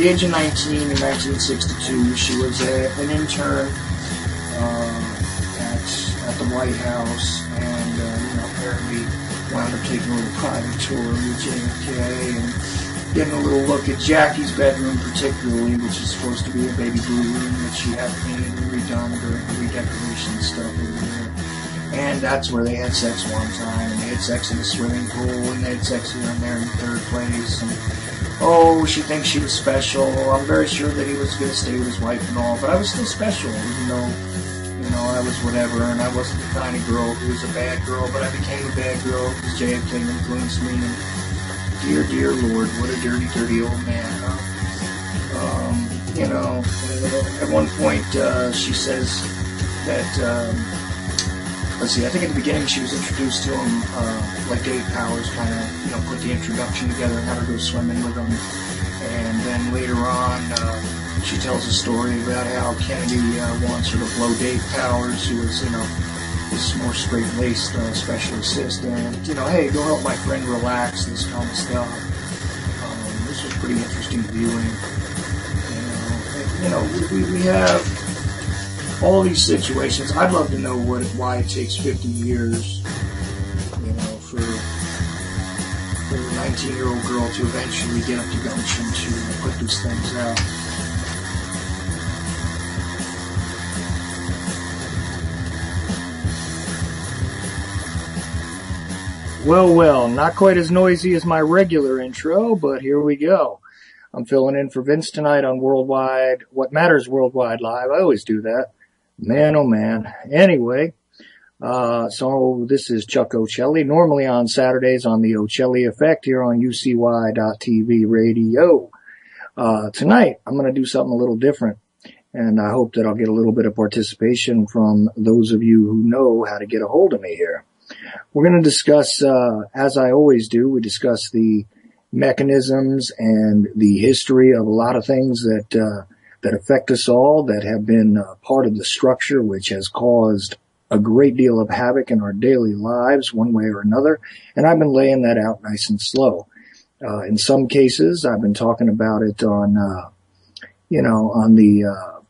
the age of 19 in 1962, she was an intern at the White House, and apparently wound up taking a little private tour with JFK and getting a little look at Jackie's bedroom, particularly, which is supposed to be a baby blue room that she had painted and redone during the redecoration stuff over there. And that's where they had sex one time, and they had sex in the swimming pool, and they had sex here and there in third place. And oh, she thinks she was special. I'm very sure that he was going to stay with his wife and all, but I was still special, even though, I was whatever, and I wasn't the kind of girl who was a bad girl, but I became a bad girl because JFK influenced me. And dear, dear Lord, what a dirty, dirty old man, huh? At one point, she says that, let's see, I think at the beginning she was introduced to him, like Dave Powers kind of, put the introduction together and had her go swimming with him. And then later on, she tells a story about how Kennedy wants her to blow Dave Powers, who was, this more straight-laced special assistant. Hey, go help my friend relax, this kind of stuff. This was pretty interesting viewing. We have all these situations. I'd love to know why it takes 50 years, for a 19-year-old girl to eventually get up to gumption to put these things out. Well, not quite as noisy as my regular intro, but here we go. I'm filling in for Vince tonight on What Matters Worldwide Live. I always do that. Man, oh man. Anyway, so this is Chuck Ocelli, normally on Saturdays on the Ocelli Effect here on UCY.TV radio. Tonight, I'm going to do something a little different, and I hope that I'll get a little bit of participation from those of you who know how to get a hold of me here. We're going to discuss, as I always do, we discuss the mechanisms and the history of a lot of things that affect us all, that have been part of the structure, which has caused a great deal of havoc in our daily lives, one way or another. And I've been laying that out nice and slow. In some cases, I've been talking about it on the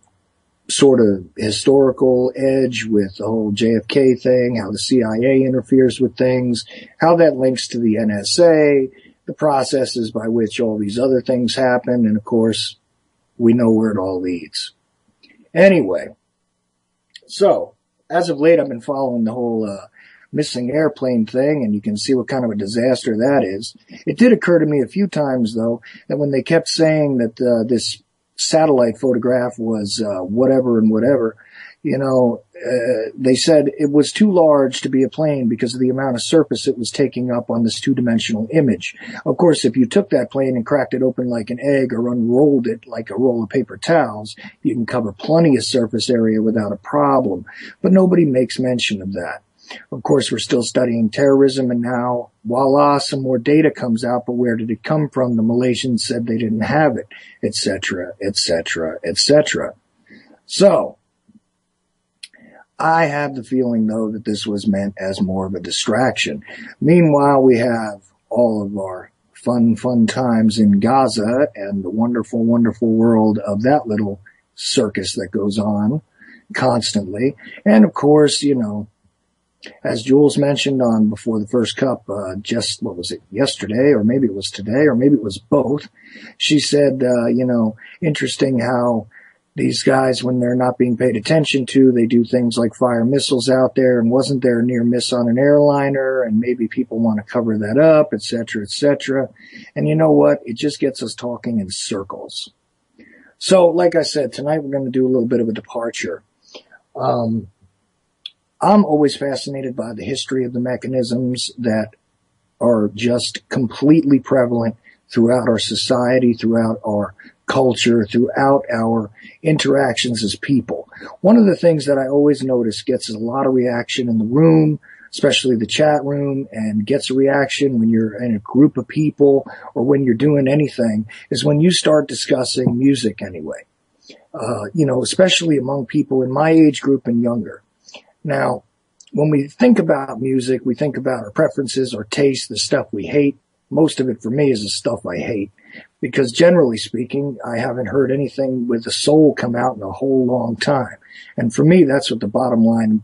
sort of historical edge with the whole JFK thing, how the CIA interferes with things, how that links to the NSA, the processes by which all these other things happen, and of course, we know where it all leads. Anyway, so, as of late, I've been following the whole missing airplane thing, and you can see what kind of a disaster that is. It did occur to me a few times, though, that when they kept saying that this satellite photograph was whatever and whatever, they said it was too large to be a plane because of the amount of surface it was taking up on this two-dimensional image. Of course, if you took that plane and cracked it open like an egg or unrolled it like a roll of paper towels, you can cover plenty of surface area without a problem. But nobody makes mention of that. Of course, we're still studying terrorism, and now, voila, some more data comes out, but where did it come from? The Malaysians said they didn't have it, etc., etc., etc. So, I have the feeling, though, that this was meant as more of a distraction. Meanwhile, we have all of our fun times in Gaza and the wonderful, wonderful world of that little circus that goes on constantly. And, of course, as Jules mentioned on Before the First Cup, yesterday, or maybe it was today, or maybe it was both, she said, interesting how these guys, when they're not being paid attention to, they do things like fire missiles out there, and wasn't there a near miss on an airliner, and maybe people want to cover that up, et cetera, et cetera. And you know what? It just gets us talking in circles. So, like I said, tonight we're going to do a little bit of a departure. I'm always fascinated by the history of the mechanisms that are just completely prevalent throughout our society, throughout our culture, throughout our interactions as people. One of the things that I always notice gets a lot of reaction in the room, especially the chat room, and gets a reaction when you're in a group of people or when you're doing anything, is when you start discussing music anyway. Especially among people in my age group and younger. Now, when we think about music, we think about our preferences, our tastes, the stuff we hate. Most of it for me is the stuff I hate. because generally speaking, I haven't heard anything with a soul come out in a whole long time. And for me, that's what the bottom line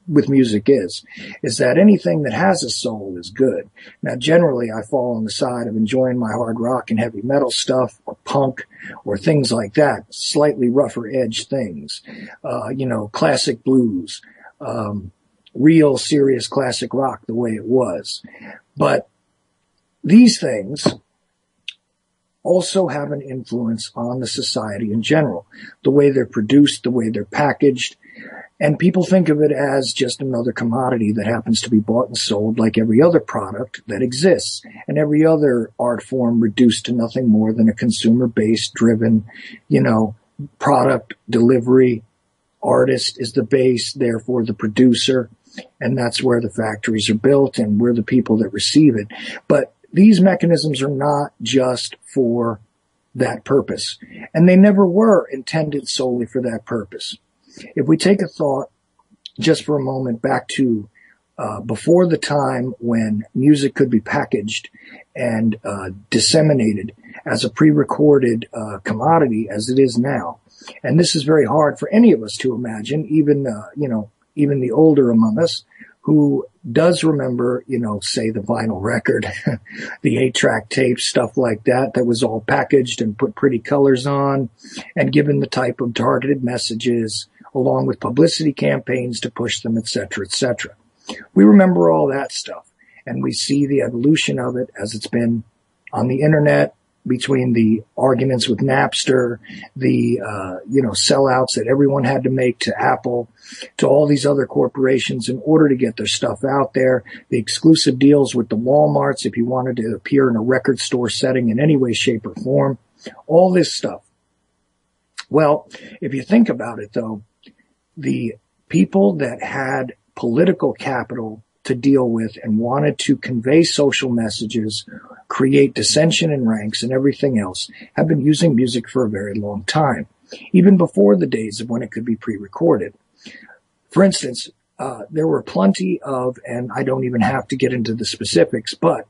with music is that anything that has a soul is good. Now, generally, I fall on the side of enjoying my hard rock and heavy metal stuff, or punk, or things like that, slightly rougher edge things, classic blues, real serious classic rock the way it was. But these things also have an influence on the society in general, the way they're produced, the way they're packaged. And people think of it as just another commodity that happens to be bought and sold like every other product that exists, and every other art form reduced to nothing more than a consumer-based driven, product delivery. Artist is the base, therefore the producer, and that's where the factories are built and we're the people that receive it. But these mechanisms are not just for that purpose, and they never were intended solely for that purpose. If we take a thought just for a moment back to before the time when music could be packaged and disseminated as a pre-recorded commodity as it is now, and this is very hard for any of us to imagine, even the older among us, who does remember, say the vinyl record, the 8-track tape, stuff like that was all packaged and put pretty colors on and given the type of targeted messages along with publicity campaigns to push them, et cetera, et cetera. We remember all that stuff, and we see the evolution of it as it's been on the internet, between the arguments with Napster, the, sellouts that everyone had to make to Apple, to all these other corporations in order to get their stuff out there, the exclusive deals with the Walmarts if you wanted to appear in a record store setting in any way, shape, or form, all this stuff. Well, if you think about it, though, the people that had political capital to deal with and wanted to convey social messages, create dissension in ranks and everything else, have been using music for a very long time, even before the days of when it could be pre-recorded. For instance, there were plenty of, and I don't even have to get into the specifics, but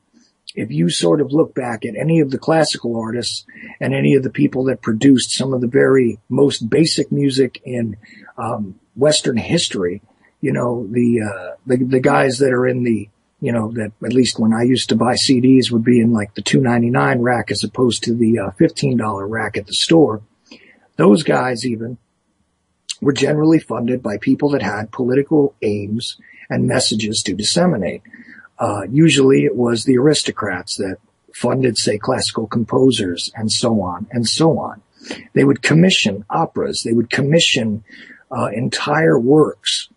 if you sort of look back at any of the classical artists and any of the people that produced some of the very most basic music in Western history, the guys that are in the, that at least when I used to buy CDs would be in like the $2.99 rack as opposed to the $15 rack at the store. Those guys even were generally funded by people that had political aims and messages to disseminate. Usually it was the aristocrats that funded, say, classical composers and so on and so on. They would commission operas. They would commission entire works.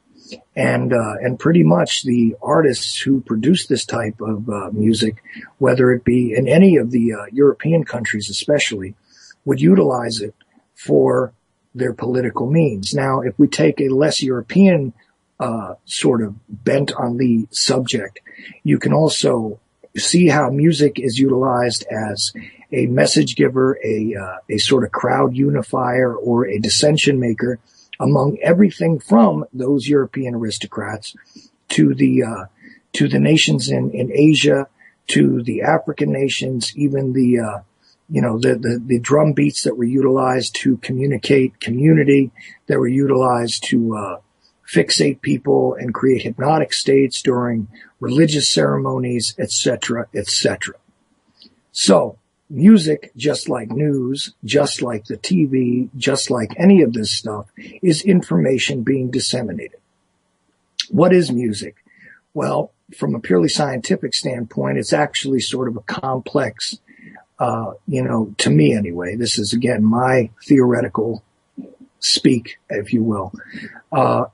And pretty much the artists who produce this type of music, whether it be in any of the European countries especially, would utilize it for their political means. Now, if we take a less European sort of bent on the subject, you can also see how music is utilized as a message giver, a sort of crowd unifier, or a dissension maker among everything from those European aristocrats to the nations in Asia, to the African nations, even the drum beats that were utilized to communicate community, that were utilized to fixate people and create hypnotic states during religious ceremonies, etc., etc. So, music, just like news, just like the TV, just like any of this stuff, is information being disseminated. What is music? Well, from a purely scientific standpoint, it's actually sort of a complex, to me anyway. This is, again, my theoretical speak, if you will.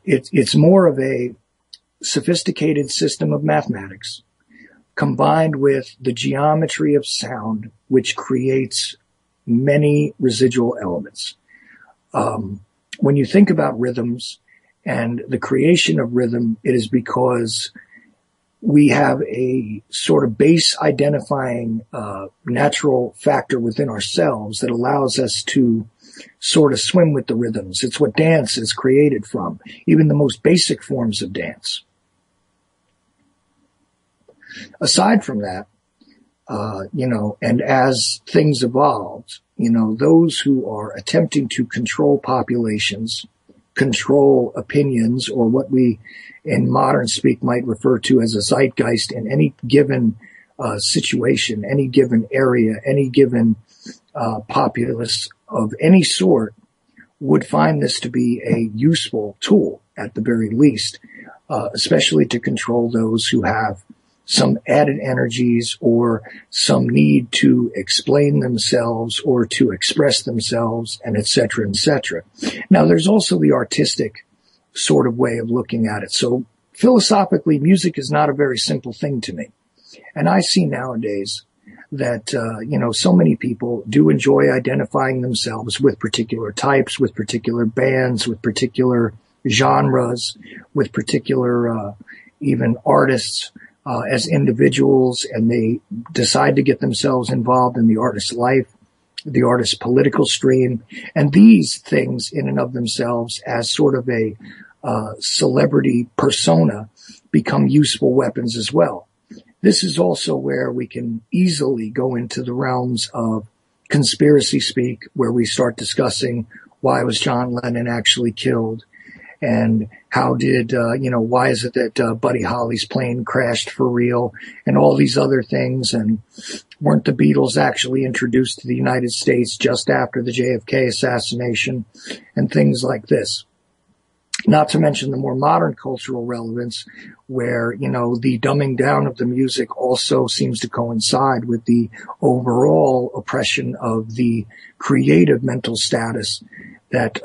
It's more of a sophisticated system of mathematics combined with the geometry of sound, which creates many residual elements. When you think about rhythms and the creation of rhythm, it is because we have a sort of base identifying natural factor within ourselves that allows us to sort of swim with the rhythms. It's what dance is created from, even the most basic forms of dance. Aside from that, And as things evolved, those who are attempting to control populations, control opinions, or what we in modern speak might refer to as a zeitgeist in any given situation, any given area, any given populace of any sort, would find this to be a useful tool at the very least, especially to control those who have some added energies or some need to explain themselves or to express themselves, and et cetera, et cetera. Now, there's also the artistic sort of way of looking at it. So philosophically, music is not a very simple thing to me. And I see nowadays that, so many people do enjoy identifying themselves with particular types, with particular bands, with particular genres, with particular, even artists, as individuals, and they decide to get themselves involved in the artist's life, the artist's political stream. And these things in and of themselves as sort of a, celebrity persona become useful weapons as well. This is also where we can easily go into the realms of conspiracy speak, where we start discussing why was John Lennon actually killed, and how did, why is it that Buddy Holly's plane crashed for real, and all these other things, and weren't the Beatles actually introduced to the United States just after the JFK assassination, and things like this. Not to mention the more modern cultural relevance where, the dumbing down of the music also seems to coincide with the overall oppression of the creative mental status that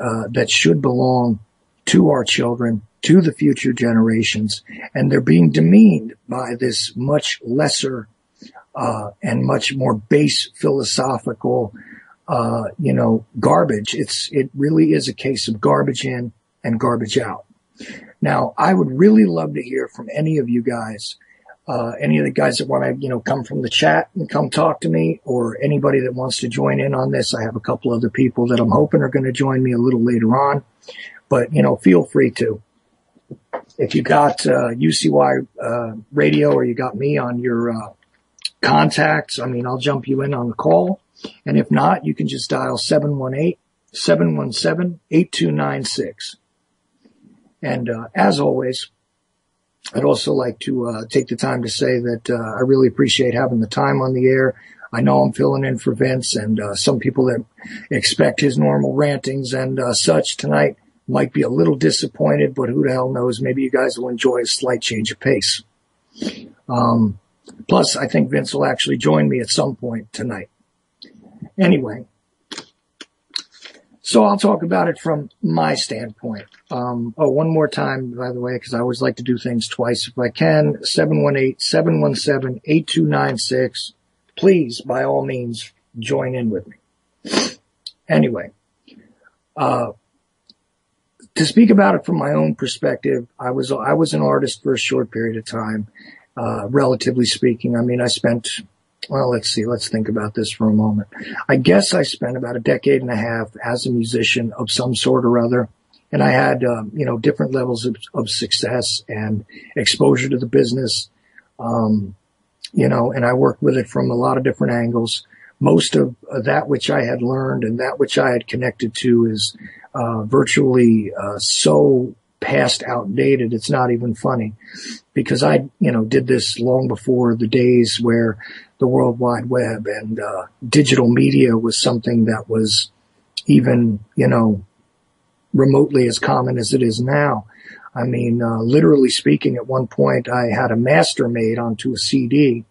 should belong to our children, to the future generations. And they're being demeaned by this much lesser, and much more base philosophical, garbage. It really is a case of garbage in and garbage out. Now, I would really love to hear from any of you guys, any of the guys that want to, come from the chat and come talk to me, or anybody that wants to join in on this. I have a couple other people that I'm hoping are going to join me a little later on, but, feel free to. If you got UCY radio, or you got me on your contacts, I'll jump you in on the call. And if not, you can just dial 718-717-8296. And as always, I'd also like to take the time to say that I really appreciate having the time on the air. I know I'm filling in for Vince, and some people that expect his normal rantings and such tonight might be a little disappointed, but who the hell knows? Maybe you guys will enjoy a slight change of pace. Plus, I think Vince will actually join me at some point tonight. Anyway, so I'll talk about it from my standpoint. One more time, by the way, because I always like to do things twice if I can. 718-717-8296. Please, by all means, join in with me. Anyway, to speak about it from my own perspective, I was an artist for a short period of time, relatively speaking. I spent, let's think about this for a moment. I guess I spent about a decade and a half as a musician of some sort or other. And I had, different levels of success and exposure to the business. And I worked with it from a lot of different angles. Most of that which I had learned and that which I had connected to is, virtually, so past outdated. It's not even funny, because I, did this long before the days where the World Wide Web and, digital media was something that was even, remotely as common as it is now. Literally speaking, at one point I had a master made onto a CD,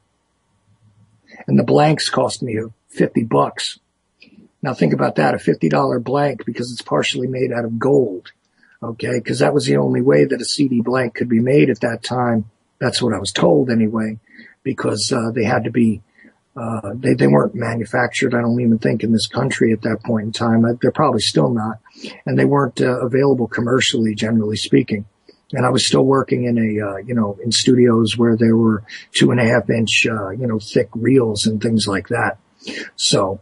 and the blanks cost me $50. Now think about that, a $50 blank, because it's partially made out of gold. Okay. Cause that was the only way that a CD blank could be made at that time. That's what I was told anyway, because, they had to be, they weren't manufactured, I don't even think, in this country at that point in time. They're probably still not. And they weren't available commercially, generally speaking. And I was still working in in studios where there were 2.5 inch, thick reels and things like that. So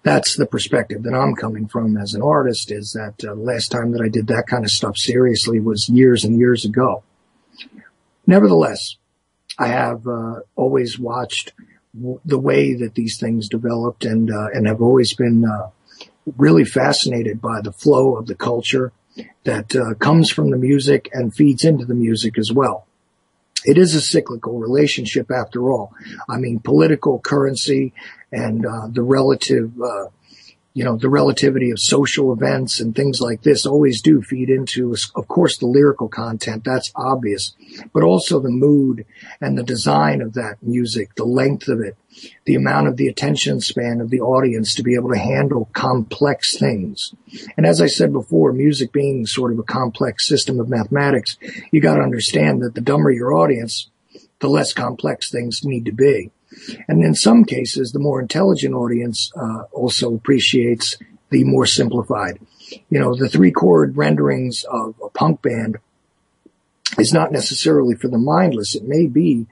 that's the perspective that I'm coming from as an artist, is that the last time that I did that kind of stuff seriously was years and years ago. Nevertheless, I have always watched the way that these things developed, and have always been really fascinated by the flow of the culture that comes from the music and feeds into the music as well. It is a cyclical relationship after all. I mean, political currency and the relativity of social events and things like this always do feed into, of course, the lyrical content. That's obvious, but also the mood and the design of that music, the length of it, the amount of the attention span of the audience to be able to handle complex things. And as I said before, music being sort of a complex system of mathematics, you got to understand that the dumber your audience, the less complex things need to be. And in some cases, the more intelligent audience also appreciates the more simplified. The 3-chord renderings of a punk band is not necessarily for the mindless. It may be,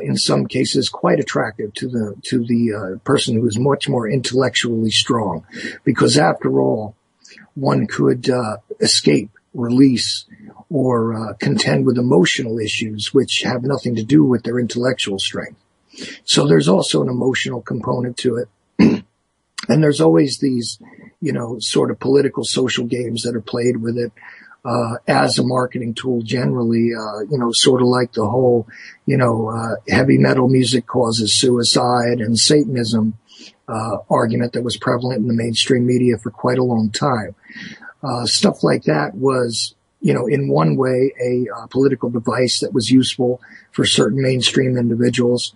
in some cases, quite attractive to the person who is much more intellectually strong, because after all, one could escape, release, or contend with emotional issues which have nothing to do with their intellectual strength. So there's also an emotional component to it. And there's always these, sort of political social games that are played with it, as a marketing tool generally, sort of like the whole, heavy metal music causes suicide and Satanism, argument that was prevalent in the mainstream media for quite a long time. Stuff like that was, in one way, a political device that was useful for certain mainstream individuals,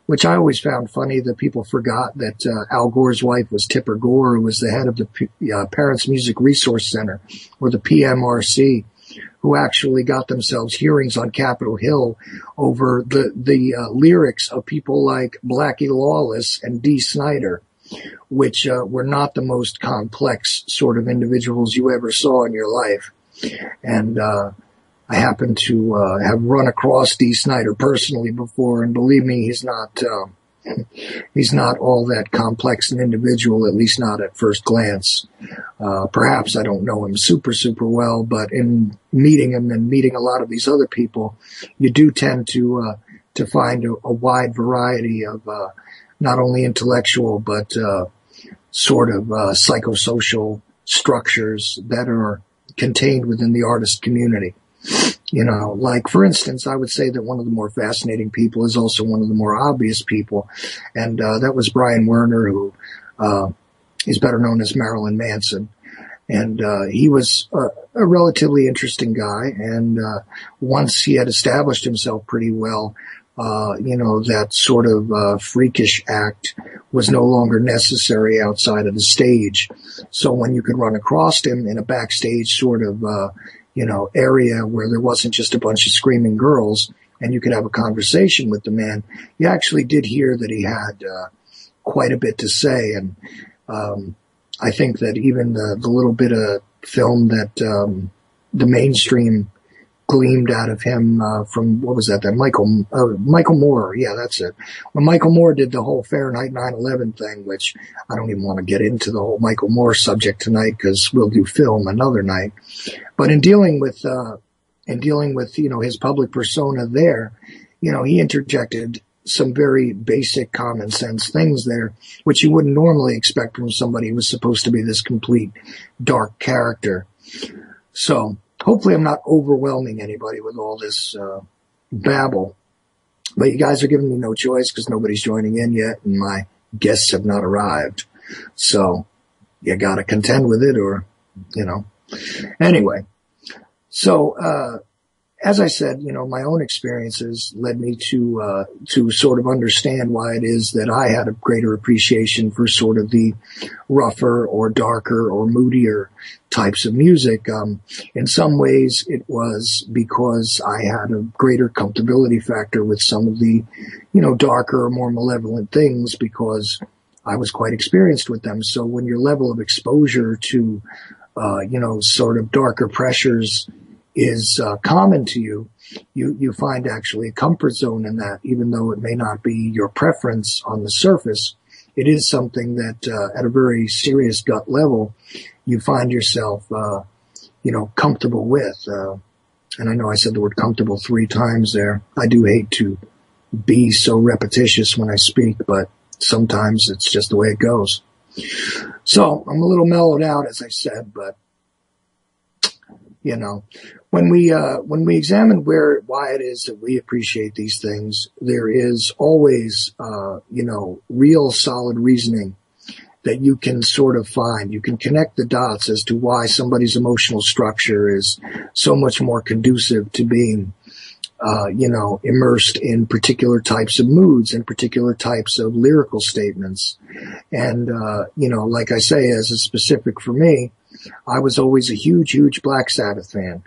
which I always found funny that people forgot that Al Gore's wife was Tipper Gore, who was the head of the Parents Music Resource Center, or the PMRC, who actually got themselves hearings on Capitol Hill over the lyrics of people like Blackie Lawless and Dee Snider, which were not the most complex sort of individuals you ever saw in your life. And I happen to have run across Dee Snider personally before, and believe me, he's not all that complex an individual, at least not at first glance. Perhaps I don't know him super well, but in meeting him and meeting a lot of these other people, you do tend to find a wide variety of not only intellectual but sort of psychosocial structures that are contained within the artist community. Like, for instance, I would say that one of the more fascinating people is also one of the more obvious people, and that was Brian Werner, who is better known as Marilyn Manson. And he was a relatively interesting guy, and once he had established himself pretty well, that sort of freakish act was no longer necessary outside of the stage. So when you could run across him in a backstage sort of area where there wasn't just a bunch of screaming girls and you could have a conversation with the man, you actually did hear that he had quite a bit to say. And I think that even the little bit of film that the mainstream gleamed out of him from, what was that Michael Moore. Yeah, that's it. When Michael Moore did the whole Fahrenheit 9/11 thing, which I don't even want to get into the whole Michael Moore subject tonight because we'll do film another night. But in dealing with his public persona there, he interjected some very basic common sense things there, which you wouldn't normally expect from somebody who was supposed to be this complete dark character. So hopefully I'm not overwhelming anybody with all this babble. But you guys are giving me no choice because nobody's joining in yet and my guests have not arrived. So you got to contend with it or, Anyway, so as I said, my own experiences led me to sort of understand why it is that I had a greater appreciation for sort of the rougher or darker or moodier types of music. In some ways, it was because I had a greater comfortability factor with some of the, darker or more malevolent things because I was quite experienced with them. So when your level of exposure to, sort of darker pressures is common to you, you find actually a comfort zone in that, even though it may not be your preference on the surface. It is something that at a very serious gut level, you find yourself, comfortable with. And I know I said the word comfortable 3 times there. I do hate to, be so repetitious when I speak, but sometimes it's just the way it goes. So I'm a little mellowed out, as I said, but you know, when we examine why it is that we appreciate these things, there is always, real solid reasoning that you can sort of find. You can connect the dots as to why somebody's emotional structure is so much more conducive to being, immersed in particular types of moods and particular types of lyrical statements. And, like I say, as a specific for me, I was always a huge, huge Black Sabbath fan.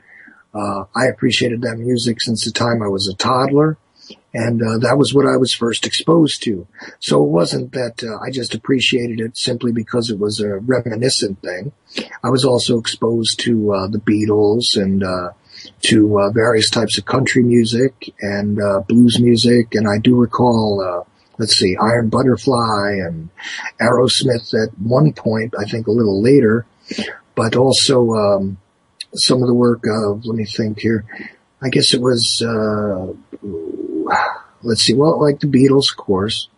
I appreciated that music since the time I was a toddler, and that was what I was first exposed to. So it wasn't that I just appreciated it simply because it was a reminiscent thing. I was also exposed to the Beatles and to various types of country music and blues music, and I do recall Iron Butterfly and Aerosmith at one point, I think a little later, but also some of the work of, let me think here, I guess it was, like the Beatles, of course,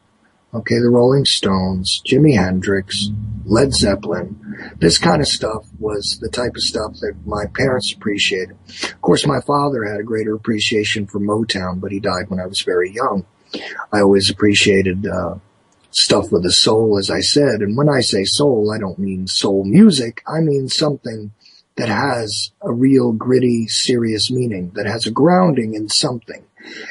okay, the Rolling Stones, Jimi Hendrix, Led Zeppelin. This kind of stuff was the type of stuff that my parents appreciated. Of course, my father had a greater appreciation for Motown, but he died when I was very young. I always appreciated stuff with a soul, as I said. And when I say soul, I don't mean soul music. I mean something that has a real gritty, serious meaning, that has a grounding in something,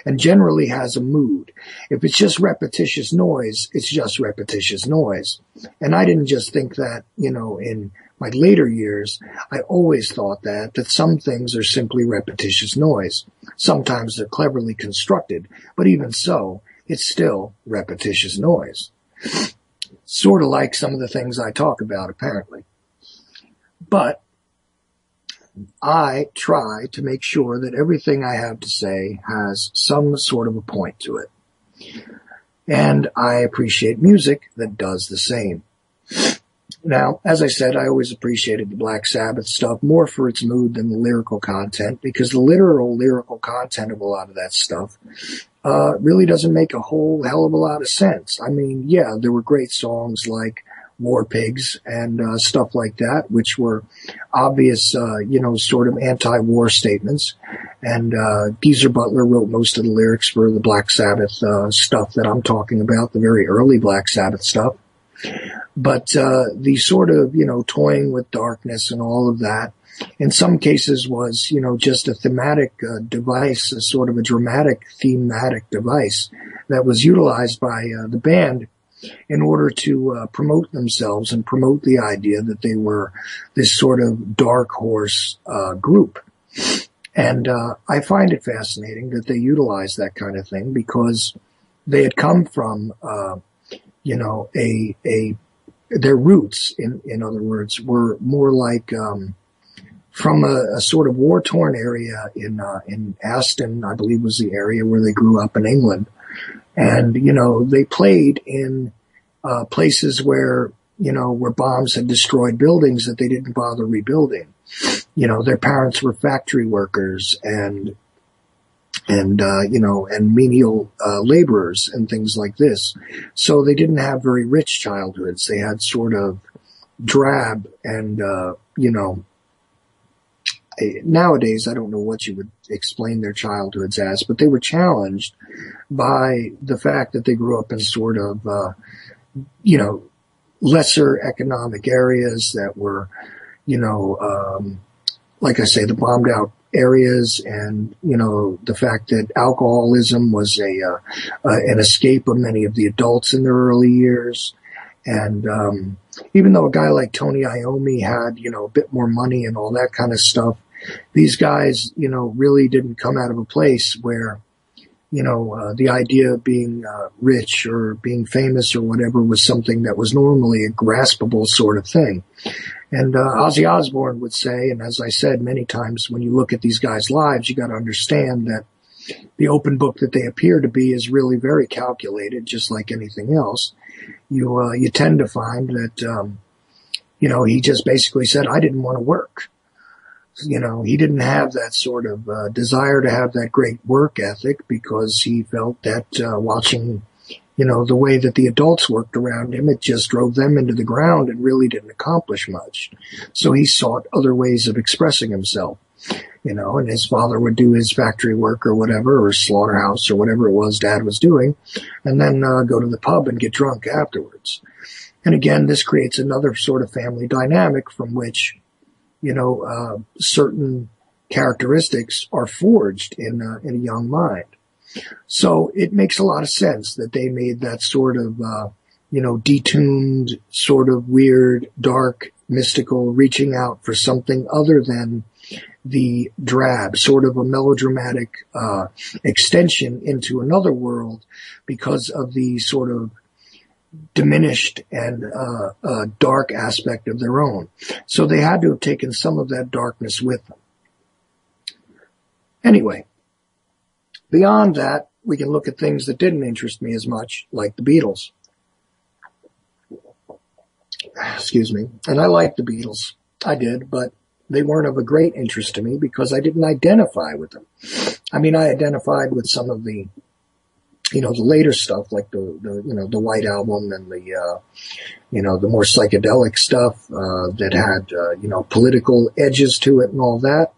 and generally has a mood. If it's just repetitious noise, it's just repetitious noise. And I didn't just think that, in my later years. I always thought that some things are simply repetitious noise. Sometimes they're cleverly constructed, but even so, it's still repetitious noise. Sort of like some of the things I talk about, apparently. But I try to make sure that everything I have to say has some sort of a point to it. And I appreciate music that does the same. Now, as I said, I always appreciated the Black Sabbath stuff more for its mood than the lyrical content, because the literal lyrical content of a lot of that stuff really doesn't make a whole hell of a lot of sense. I mean, yeah, there were great songs like War Pigs and stuff like that, which were obvious, sort of anti-war statements. And Geezer Butler wrote most of the lyrics for the Black Sabbath stuff that I'm talking about, the very early Black Sabbath stuff. But the sort of, toying with darkness and all of that, in some cases was, just a thematic device, a sort of a dramatic thematic device that was utilized by the band in order to promote themselves and promote the idea that they were this sort of dark horse group. And I find it fascinating that they utilize that kind of thing, because they had come from, their roots, in other words, were more like from a sort of war-torn area in Aston, I believe was the area where they grew up in England. And, they played in places where, where bombs had destroyed buildings that they didn't bother rebuilding. Their parents were factory workers and menial laborers and things like this. So they didn't have very rich childhoods. They had sort of drab and, nowadays, I don't know what you would explain their childhoods as, but they were challenged by the fact that they grew up in sort of, lesser economic areas that were, like I say, the bombed out areas, and, the fact that alcoholism was an escape of many of the adults in their early years. And, even though a guy like Tony Iommi had, a bit more money and all that kind of stuff, these guys, really didn't come out of a place where, the idea of being rich or being famous or whatever was something that was normally a graspable sort of thing. And Ozzy Osbourne would say, and as I said many times, when you look at these guys' lives, you got to understand that the open book that they appear to be is really very calculated, just like anything else. You tend to find that, he just basically said, I didn't want to work. he didn't have that sort of desire to have that great work ethic, because he felt that watching, the way that the adults worked around him, it just drove them into the ground and really didn't accomplish much. So he sought other ways of expressing himself, and his father would do his factory work or whatever, or slaughterhouse or whatever it was Dad was doing, and then go to the pub and get drunk afterwards. And again, this creates another sort of family dynamic from which certain characteristics are forged in a young mind. So it makes a lot of sense that they made that sort of, detuned, sort of weird, dark, mystical, reaching out for something other than the drab, sort of a melodramatic extension into another world, because of the sort of diminished and dark aspect of their own. So they had to have taken some of that darkness with them. Anyway, beyond that, we can look at things that didn't interest me as much, like the Beatles. Excuse me. And I liked the Beatles. I did, but they weren't of a great interest to me because I didn't identify with them. I mean, I identified with some of the the later stuff, like the White Album and the more psychedelic stuff, that had, political edges to it and all that.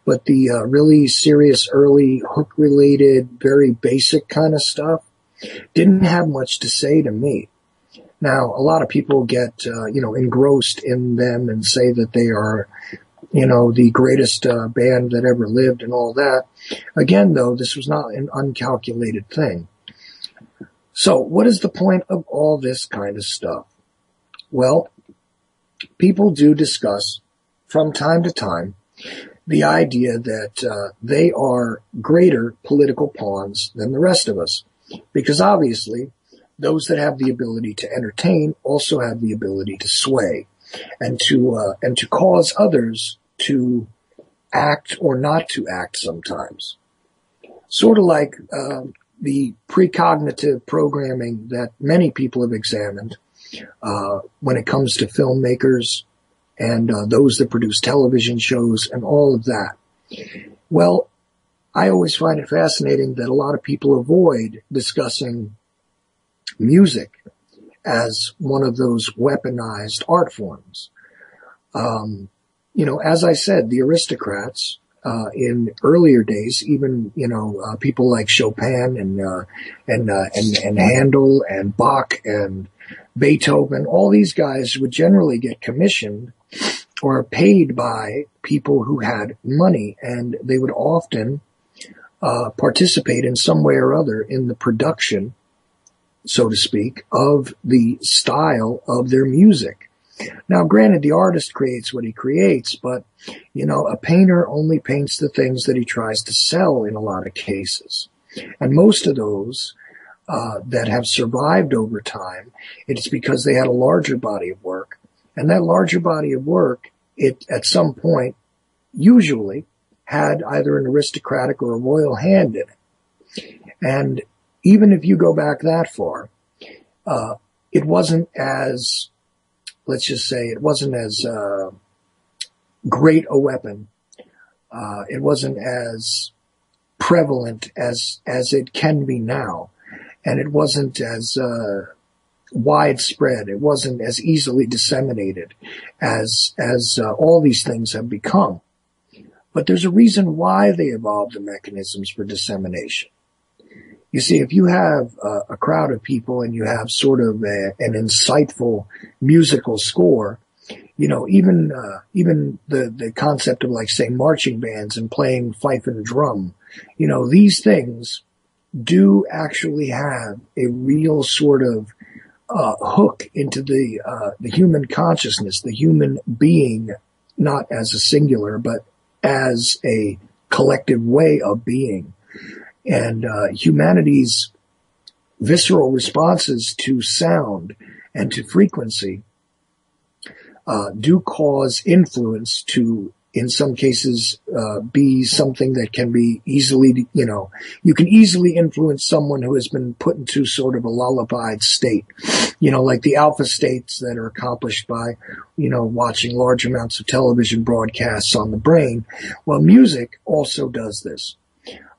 But the, really serious early hook related, very basic kind of stuff didn't have much to say to me. Now, a lot of people get, engrossed in them and say that they are, the greatest band that ever lived and all that. Again, though, this was not an uncalculated thing. So what is the point of all this kind of stuff? Well, people do discuss from time to time the idea that they are greater political pawns than the rest of us, because obviously those that have the ability to entertain also have the ability to sway and to cause others to act or not to act sometimes. Sort of like the precognitive programming that many people have examined when it comes to filmmakers and those that produce television shows and all of that. Well, I always find it fascinating that a lot of people avoid discussing music as one of those weaponized art forms. As I said, the aristocrats in earlier days, even people like Chopin and Handel and Bach and Beethoven, all these guys would generally get commissioned or paid by people who had money, and they would often participate in some way or other in the production, so to speak, of the style of their music. Now, granted, the artist creates what he creates, but, a painter only paints the things that he tries to sell in a lot of cases. And most of those that have survived over time, it's because they had a larger body of work. And that larger body of work, it at some point usually had either an aristocratic or a royal hand in it. And even if you go back that far, it wasn't as, let's just say, it wasn't as great a weapon. It wasn't as prevalent as it can be now. And it wasn't as widespread. It wasn't as easily disseminated as all these things have become. But there's a reason why they evolved the mechanisms for dissemination. You see, if you have a crowd of people and you have sort of an insightful musical score, even the concept of, like, say, marching bands and playing fife and drum, these things do actually have a real sort of hook into the human consciousness, the human being, not as a singular, but as a collective way of being. And humanity's visceral responses to sound and to frequency do cause influence to in some cases, be something that can be easily, you can easily influence someone who has been put into sort of a lullabied state, like the alpha states that are accomplished by, watching large amounts of television broadcasts on the brain. Well, music also does this.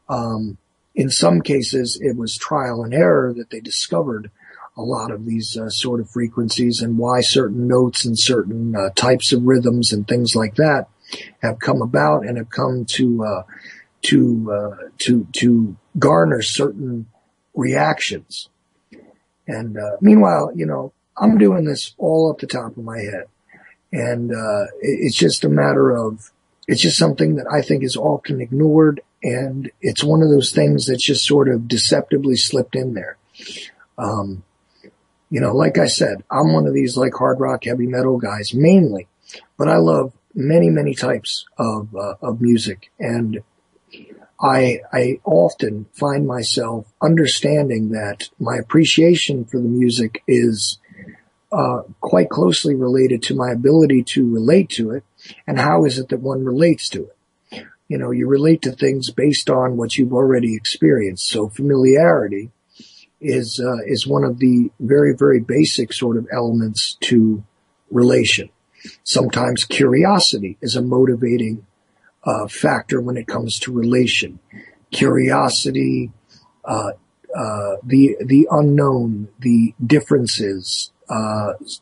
In some cases, it was trial and error that they discovered a lot of these sort of frequencies and why certain notes and certain types of rhythms and things like that have come about and have come to garner certain reactions. And meanwhile, I'm doing this all up the top of my head, and it's just a matter of, it's just something that I think is often ignored, and it's one of those things that's just sort of deceptively slipped in there. Like I said, I'm one of these like hard rock, heavy metal guys mainly, but I love many, many types of music. And I often find myself understanding that my appreciation for the music is, quite closely related to my ability to relate to it. And how is it that one relates to it? You relate to things based on what you've already experienced. So familiarity is one of the very, very basic sort of elements to relation. Sometimes curiosity is a motivating factor when it comes to relation. Curiosity, the unknown, the differences,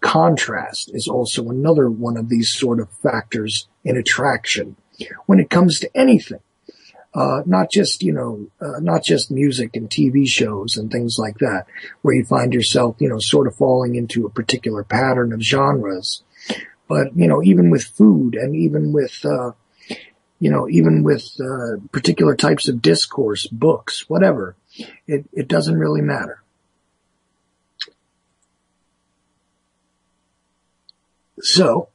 contrast is also another one of these sort of factors in attraction when it comes to anything. Not just music and TV shows and things like that, where you find yourself, sort of falling into a particular pattern of genres. But, even with food and even with particular types of discourse, books, whatever, it doesn't really matter. So,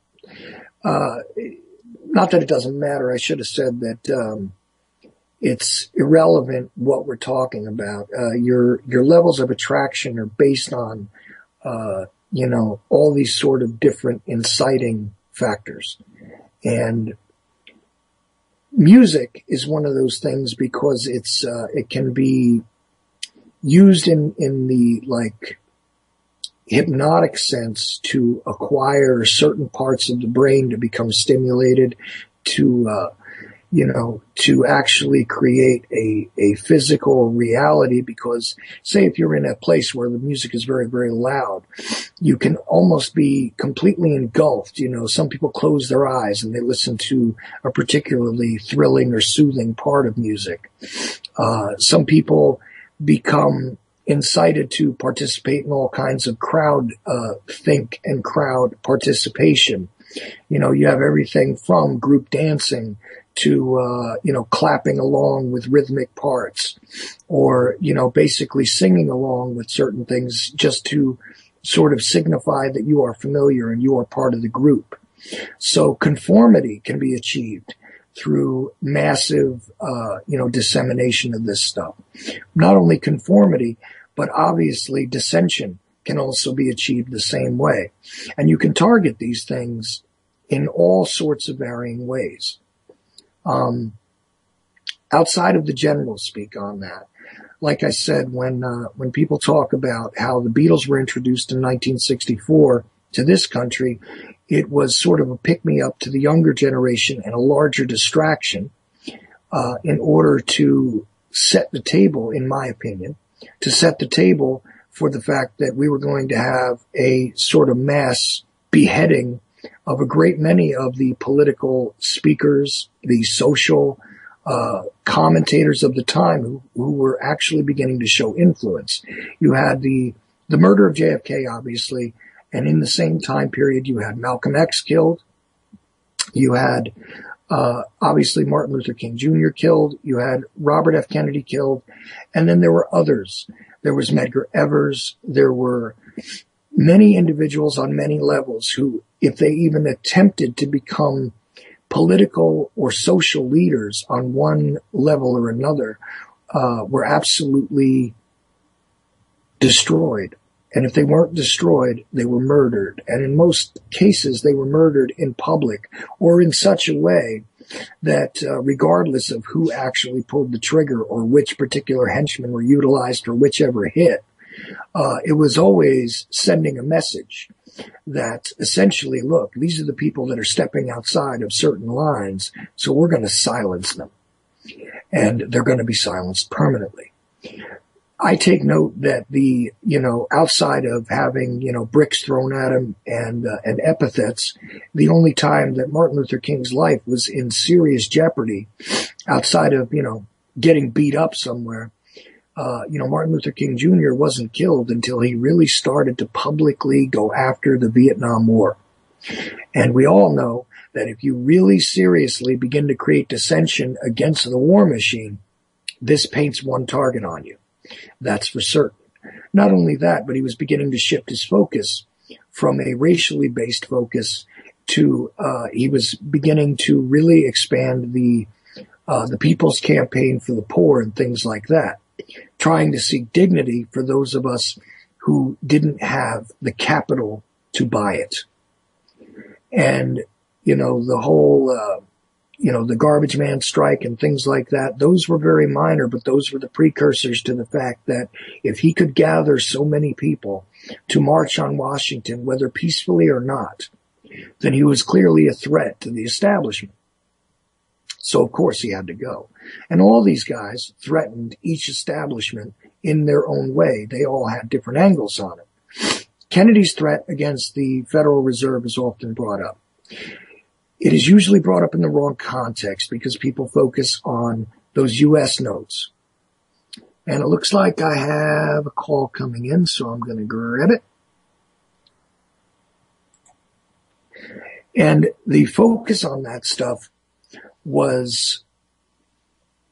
not that it doesn't matter. I should have said that, it's irrelevant what we're talking about. Your levels of attraction are based on, all these sort of different inciting factors. And music is one of those things because it can be used in the like hypnotic sense to acquire certain parts of the brain to become stimulated, to actually create a physical reality. Because say if you're in a place where the music is very, very loud, you can almost be completely engulfed. Some people close their eyes and they listen to a particularly thrilling or soothing part of music. Some people become incited to participate in all kinds of crowd think and crowd participation. You have everything from group dancing to, clapping along with rhythmic parts, or, basically singing along with certain things just to sort of signify that you are familiar and you are part of the group. So conformity can be achieved through massive, dissemination of this stuff. Not only conformity, but obviously dissension can also be achieved the same way. And you can target these things in all sorts of varying ways. Outside of the general speak on that, like I said, when people talk about how the Beatles were introduced in 1964 to this country, it was sort of a pick-me-up to the younger generation and a larger distraction, in order to set the table, in my opinion, to set the table for the fact that we were going to have a sort of mass beheading of a great many of the political speakers, the social commentators of the time who were actually beginning to show influence. You had the murder of JFK, obviously, and in the same time period, you had Malcolm X killed. You had obviously Martin Luther King Jr. killed. You had Robert F. Kennedy killed. And then there were others. There was Medgar Evers. There were many individuals on many levels who, if they even attempted to become political or social leaders on one level or another, were absolutely destroyed And if they weren't destroyed, they were murdered. And in most cases, they were murdered in public or in such a way that regardless of who actually pulled the trigger or which particular henchmen were utilized for whichever hit, it was always sending a message that essentially, look, these are the people that are stepping outside of certain lines, so we're going to silence them. And they're going to be silenced permanently. I take note that outside of having, bricks thrown at him and epithets, the only time that Martin Luther King's life was in serious jeopardy outside of, getting beat up somewhere, Martin Luther King Jr. wasn't killed until he really started to publicly go after the Vietnam War. And we all know that if you really seriously begin to create dissension against the war machine, this paints one target on you. That's for certain. Not only that, but he was beginning to shift his focus from a racially based focus to, he was beginning to really expand the People's Campaign for the Poor and things like that, trying to seek dignity for those of us who didn't have the capital to buy it. And, the whole, the garbage man strike and things like that, those were very minor, but those were the precursors to the fact that if he could gather so many people to march on Washington, whether peacefully or not, then he was clearly a threat to the establishment. So of course he had to go. And all these guys threatened each establishment in their own way. They all had different angles on it. Kennedy's threat against the Federal Reserve is often brought up. It is usually brought up in the wrong context because people focus on those U.S. notes. And it looks like I have a call coming in, so I'm going to grab it. And the focus on that stuff was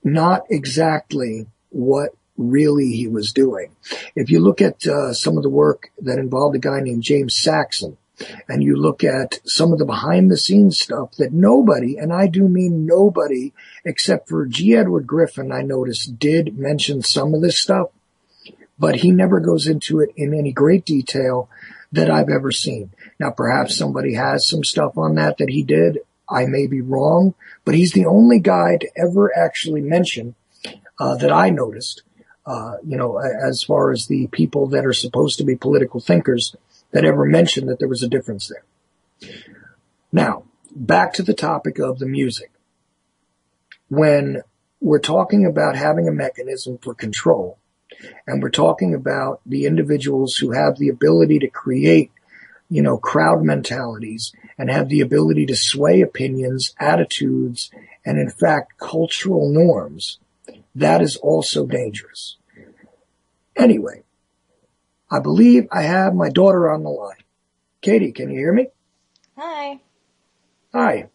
not exactly what really he was doing. If you look at some of the work that involved a guy named James Saxon, and you look at some of the behind-the-scenes stuff that nobody, and I do mean nobody, except for G. Edward Griffin, I noticed, did mention some of this stuff, but he never goes into it in any great detail that I've ever seen. Now, perhaps somebody has some stuff on that he did. I may be wrong, but he's the only guy to ever actually mention that I noticed, as far as the people that are supposed to be political thinkers that ever mentioned that there was a difference there. Now, back to the topic of the music. When we're talking about having a mechanism for control, and we're talking about the individuals who have the ability to create, crowd mentalities and have the ability to sway opinions, attitudes, and in fact, cultural norms, that is also dangerous. Anyway, I believe I have my daughter on the line. Katie, can you hear me? Hi. Hi.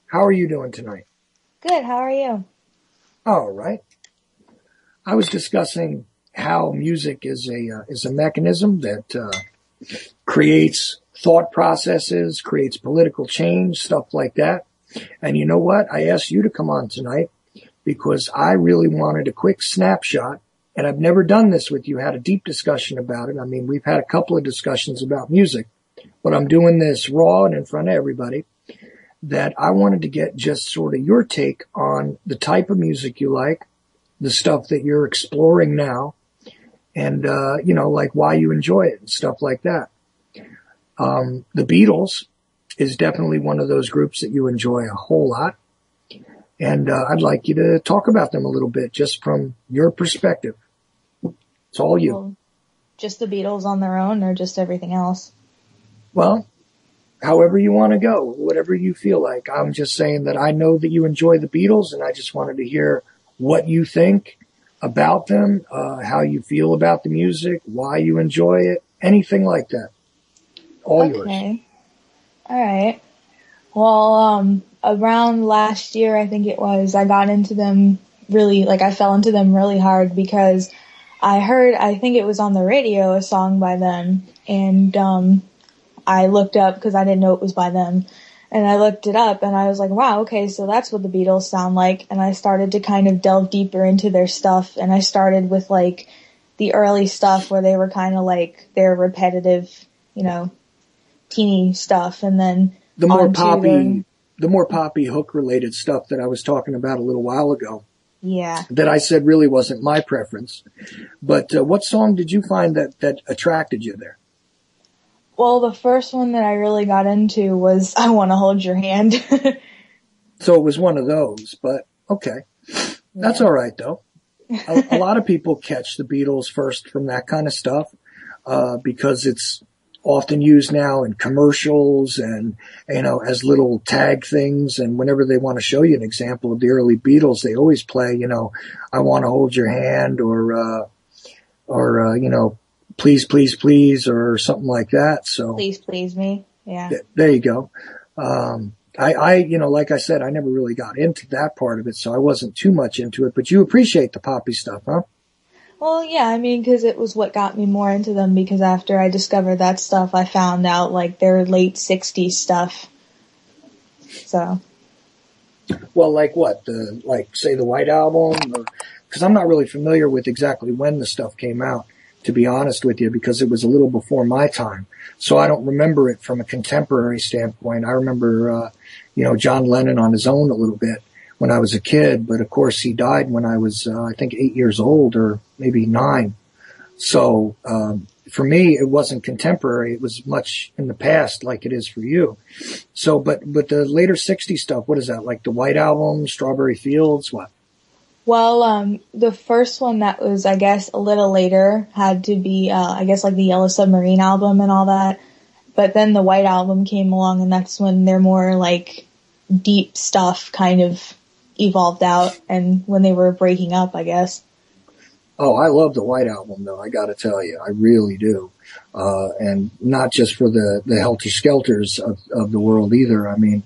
How are you doing tonight? Good. How are you? All right. I was discussing how music is a mechanism that creates thought processes, creates political change, stuff like that. And you know what? I asked you to come on tonight because I really wanted a quick snapshot. And I've never done this with you, had a deep discussion about it. I mean, we've had a couple of discussions about music, but I'm doing this raw and in front of everybody, that I wanted to get just sort of your take on the type of music you like, the stuff that you're exploring now, and, like why you enjoy it and stuff like that. The Beatles is definitely one of those groups that you enjoy a whole lot. And I'd like you to talk about them a little bit, just from your perspective. It's all you. Well, just the Beatles on their own, or just everything else? Well, however you want to go, whatever you feel like. I'm just saying that I know that you enjoy the Beatles, and I just wanted to hear what you think about them, how you feel about the music, why you enjoy it, anything like that. All yours. Okay. All right. Well, around last year, I think it was, I got into them really, I fell into them really hard because I heard, I think it was on the radio, a song by them, and I looked up, because I didn't know it was by them, and I looked it up, and I was like, wow, okay, so that's what the Beatles sound like, and I started to kind of delve deeper into their stuff, and I started with, the the early stuff where they were kind of like their repetitive, you know, teeny stuff, and then the more poppy hook related stuff that I was talking about a little while ago. Yeah. That I said really wasn't my preference. But what song did you find that attracted you there? Well, the first one that I really got into was I Want to Hold Your Hand. So it was one of those, but okay. That's all right, though. A lot of people catch the Beatles first from that kind of stuff because it's often used now in commercials and, you know, as little tag things. And whenever they want to show you an example of the early Beatles, they always play, you know, I Want to Hold Your Hand or you know, Please, Please, Please or something like that. So Please, Please Me. Yeah. There you go. I, you know, like I said, I never really got into that part of it, so I wasn't too much into it, but you appreciate the poppy stuff, huh? Well, yeah, I mean, because it was what got me more into them, because after I discovered that stuff, I found out, like, their late 60s stuff. So. Well, like what? Say the White Album? Because I'm not really familiar with exactly when the stuff came out, to be honest with you, because it was a little before my time. So I don't remember it from a contemporary standpoint. I remember, you know, John Lennon on his own a little bit when I was a kid, but of course he died when I was, I think 8 years old or maybe 9. So, for me, it wasn't contemporary. It was much in the past like it is for you. So, but the later 60s stuff, what is that? Like the White Album, Strawberry Fields, what? Well, the first one that was, I guess, a little later had to be, I guess, like the Yellow Submarine album and all that. But then the White Album came along, and that's when their more, like, deep stuff kind of evolved out, and when they were breaking up, I guess. Oh, I love the White Album, though, I gotta tell you. I really do. And not just for the Helter Skelters of the world either. I mean,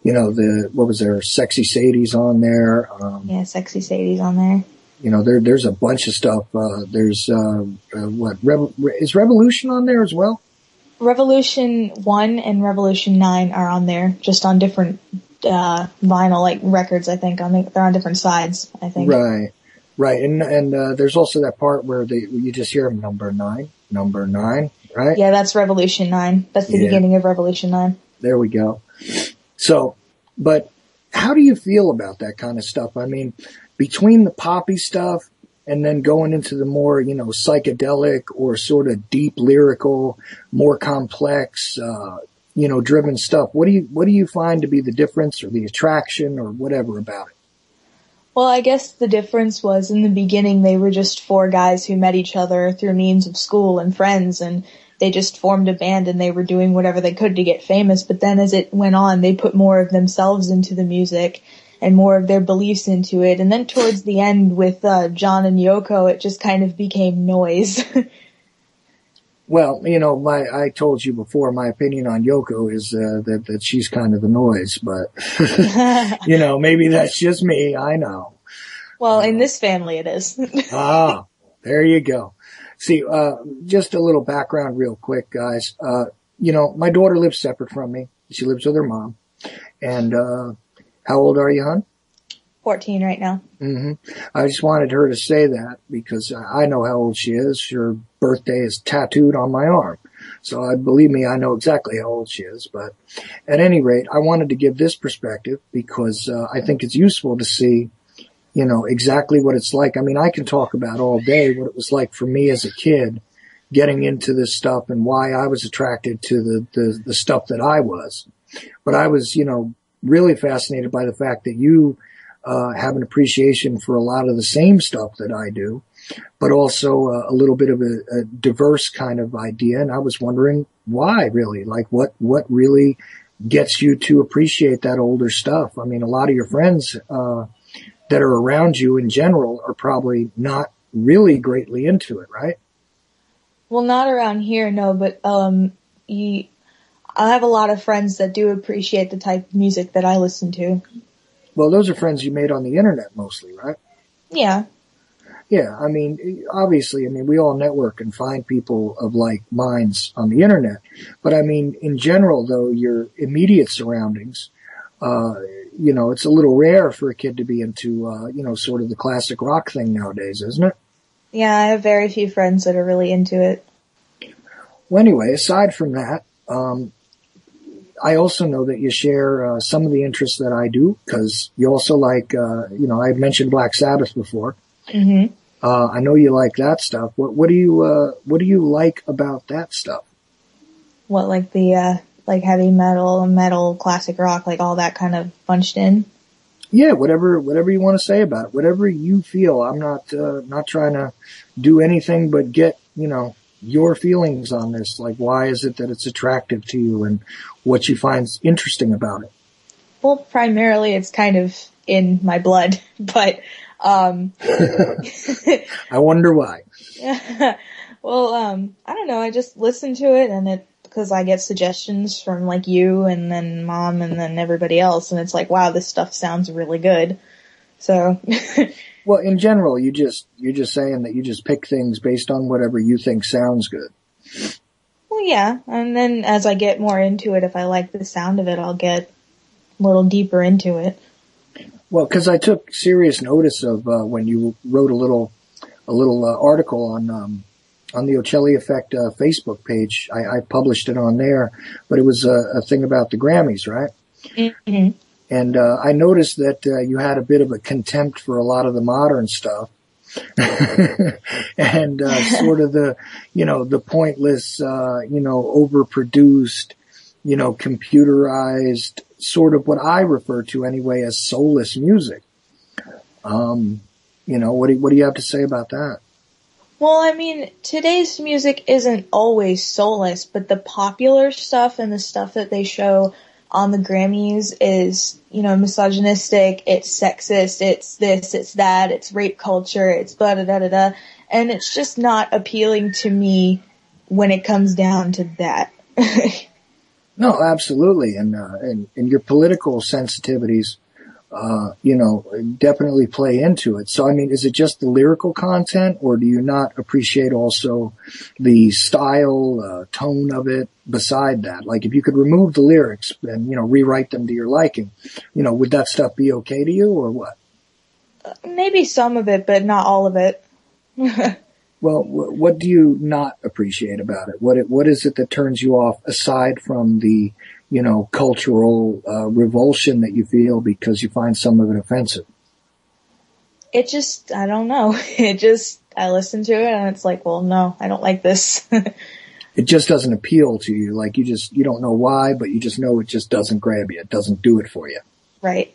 you know, what was there? Sexy Sadie's on there. Yeah, Sexy Sadie's on there. You know, there's a bunch of stuff. There's, is Revolution on there as well? Revolution 1 and Revolution 9 are on there, just on different, vinyl, like, records, I think. They're on different sides, I think. Right. And there's also that part where you just hear number 9, right? Yeah, that's Revolution 9. That's the beginning of Revolution 9. There we go. So, but how do you feel about that kind of stuff? I mean, between the poppy stuff and then going into the more, you know, psychedelic or sort of deep lyrical, more complex, you know, driven stuff, what do you find to be the difference or the attraction or whatever about it? Well, I guess the difference was in the beginning they were just 4 guys who met each other through means of school and friends, and they just formed a band and they were doing whatever they could to get famous. But then as it went on, they put more of themselves into the music and more of their beliefs into it. And then towards the end with John and Yoko, it just kind of became noise. Well, you know, I told you before, my opinion on Yoko is that she's kind of the noise, but you know, maybe that's just me. I know. Well, in this family, it is. There you go. See, just a little background real quick, guys. You know, my daughter lives separate from me. She lives with her mom. And, how old are you, hon? 14 right now. Mm-hmm. I just wanted her to say that because I know how old she is. Her birthday is tattooed on my arm. So believe me, I know exactly how old she is. But at any rate, I wanted to give this perspective because, I think it's useful to see, you know, exactly what it's like. I mean, I can talk about all day what it was like for me as a kid getting into this stuff and why I was attracted to the stuff that I was. But I was, you know, really fascinated by the fact that you have an appreciation for a lot of the same stuff that I do, but also a little bit of a diverse kind of idea. And I was wondering why really, like what really gets you to appreciate that older stuff. I mean, a lot of your friends, that are around you in general are probably not really greatly into it, right? Well, not around here, no, but, I have a lot of friends that do appreciate the type of music that I listen to. Well, those are friends you made on the internet mostly, right? Yeah. Yeah, I mean, obviously, we all network and find people of like minds on the internet. But I mean, in general, though, your immediate surroundings, you know, it's a little rare for a kid to be into, you know, sort of the classic rock thing nowadays, isn't it? Yeah, I have very few friends that are really into it. Well, anyway, aside from that, I also know that you share some of the interests that I do, because you also like, I had mentioned Black Sabbath before. Mm-hmm. I know you like that stuff. What do you like about that stuff? What, like the like heavy metal, classic rock, like all that kind of bunched in? Yeah, whatever you want to say about it, whatever you feel. I'm not trying to do anything but get your feelings on this. Like, why is it that it's attractive to you, and what you find interesting about it? Well, primarily it's kind of in my blood, but I wonder why. well, I don't know. I just listen to it, and because I get suggestions from like you and then Mom and then everybody else, and it's like, wow, this stuff sounds really good. So. Well, in general, you're just saying that you just pick things based on whatever you think sounds good. Well, yeah, and then as I get more into it, if I like the sound of it, I'll get a little deeper into it. Well, because I took serious notice of when you wrote a little article on the Ocelli Effect Facebook page. I published it on there, but it was a thing about the Grammys, right? Mm-hmm. And I noticed that you had a bit of a contempt for a lot of the modern stuff. And sort of the pointless, overproduced, computerized, sort of what I refer to anyway as soulless music. What do you have to say about that? Well, I mean, today's music isn't always soulless, but the popular stuff and the stuff that they show on the Grammys is, misogynistic, it's sexist, it's this, it's that, it's rape culture, it's blah, da, da, da, da. And it's just not appealing to me when it comes down to that. No, absolutely. And your political sensitivities, definitely play into it. So, I mean, is it just the lyrical content, or do you not appreciate also the style, tone of it beside that? Like, if you could remove the lyrics and, rewrite them to your liking, would that stuff be okay to you, or what? Maybe some of it, but not all of it. Well, what do you not appreciate about it? What is it that turns you off aside from the, cultural revulsion that you feel because you find some of it offensive? It just, I don't know. I listen to it and it's like, well, no, I don't like this. It just doesn't appeal to you. Like, you don't know why, but you just know it just doesn't grab you. It doesn't do it for you. Right.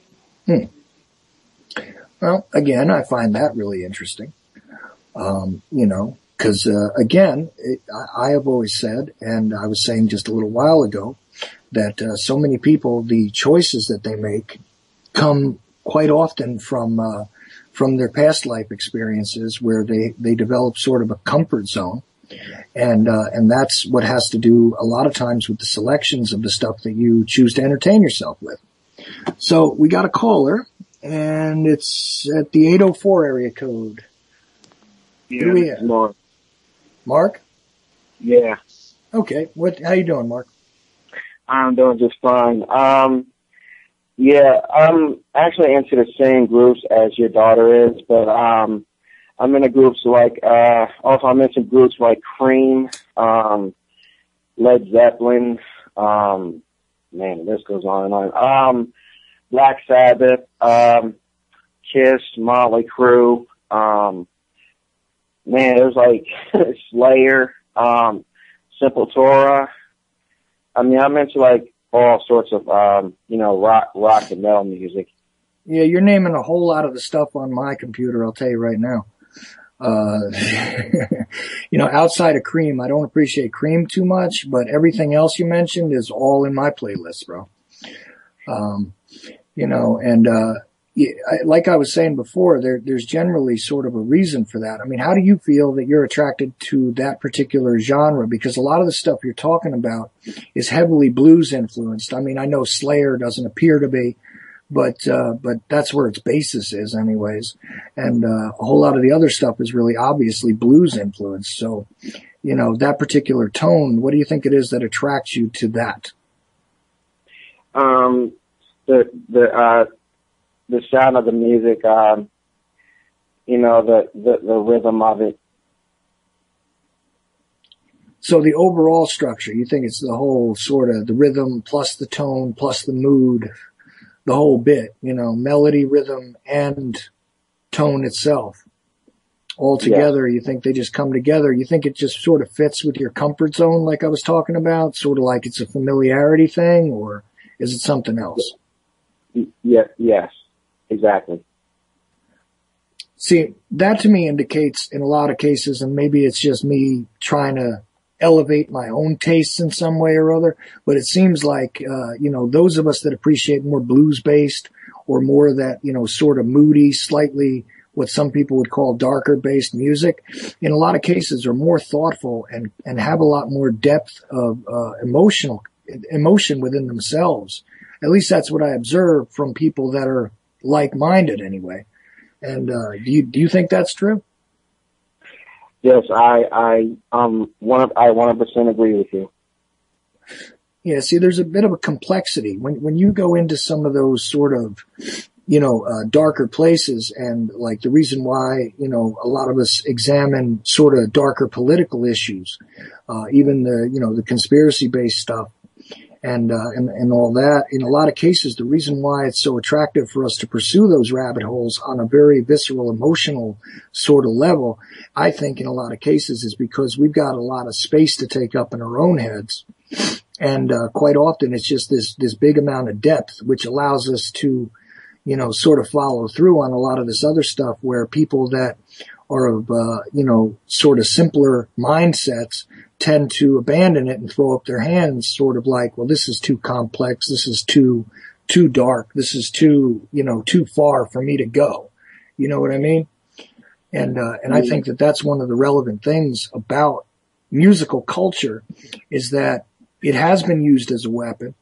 Well, again, I find that really interesting. Because again, I have always said, and I was saying just a little while ago, that so many people, the choices that they make come quite often from their past life experiences, where they develop sort of a comfort zone. And that's what has to do a lot of times with the selections of the stuff that you choose to entertain yourself with. So we got a caller, and it's at the 804 area code. Yeah, Who do we have? Mark. Mark? Yeah. Okay. How you doing, Mark? I'm doing just fine. Yeah, I'm actually into the same groups as your daughter is, but I'm into groups like also I'm into groups like Cream, Led Zeppelin, man, the list goes on and on. Black Sabbath, Kiss, Motley Crue, man, there's like Slayer, Sepultura. I mean, I'm into like all sorts of, rock and metal music. Yeah, you're naming a whole lot of the stuff on my computer, I'll tell you right now. Outside of Cream, I don't appreciate Cream too much, but everything else you mentioned is all in my playlist, bro. Like I was saying before, there's generally sort of a reason for that. I mean, how do you feel that you're attracted to that particular genre? Because a lot of the stuff you're talking about is heavily blues influenced. I mean, I know Slayer doesn't appear to be, but that's where its basis is anyways. And, a whole lot of the other stuff is really obviously blues influenced. So, that particular tone, what do you think it is that attracts you to that? The sound of the music, the rhythm of it, So the overall structure, you think it's the whole sort of the rhythm plus the tone plus the mood, the whole bit, melody, rhythm, and tone itself. All together, You think they just come together. You think it just sort of fits with your comfort zone like I was talking about, sort of like it's a familiarity thing, or is it something else? Yes, exactly. See, that to me indicates in a lot of cases, and maybe it's just me trying to elevate my own tastes in some way or other, but it seems like, those of us that appreciate more blues-based or more of that, sort of moody, slightly what some people would call darker-based music, in a lot of cases are more thoughtful and have a lot more depth of emotion within themselves. At least that's what I observe from people that are like-minded anyway. And do you think that's true? Yes, I 100% agree with you. Yeah, see, there's a bit of a complexity when you go into some of those sort of, darker places, and like the reason why, a lot of us examine sort of darker political issues, even the conspiracy-based stuff. And all that. In a lot of cases, the reason why it's so attractive for us to pursue those rabbit holes on a very visceral, emotional sort of level, I think in a lot of cases is because we've got a lot of space to take up in our own heads. And, quite often it's just this big amount of depth, which allows us to, sort of follow through on a lot of this other stuff where people that are of, sort of simpler mindsets tend to abandon it and throw up their hands, sort of like, well, this is too complex. This is too dark. This is too far for me to go. You know what I mean? And I think that that's one of the relevant things about musical culture is that it has been used as a weapon,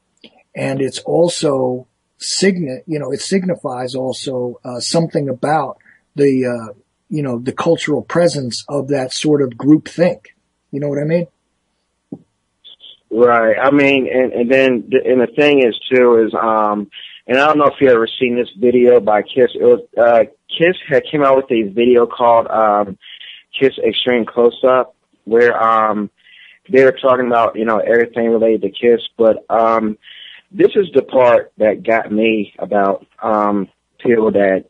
and it's also it signifies also, something about the, the cultural presence of that sort of group think. You know what I mean? Right. I mean, and the thing is too is, and I don't know if you ever seen this video by Kiss. It was, Kiss had came out with a video called, Kiss Extreme Close Up, where, they were talking about, everything related to Kiss, but, this is the part that got me about, people that,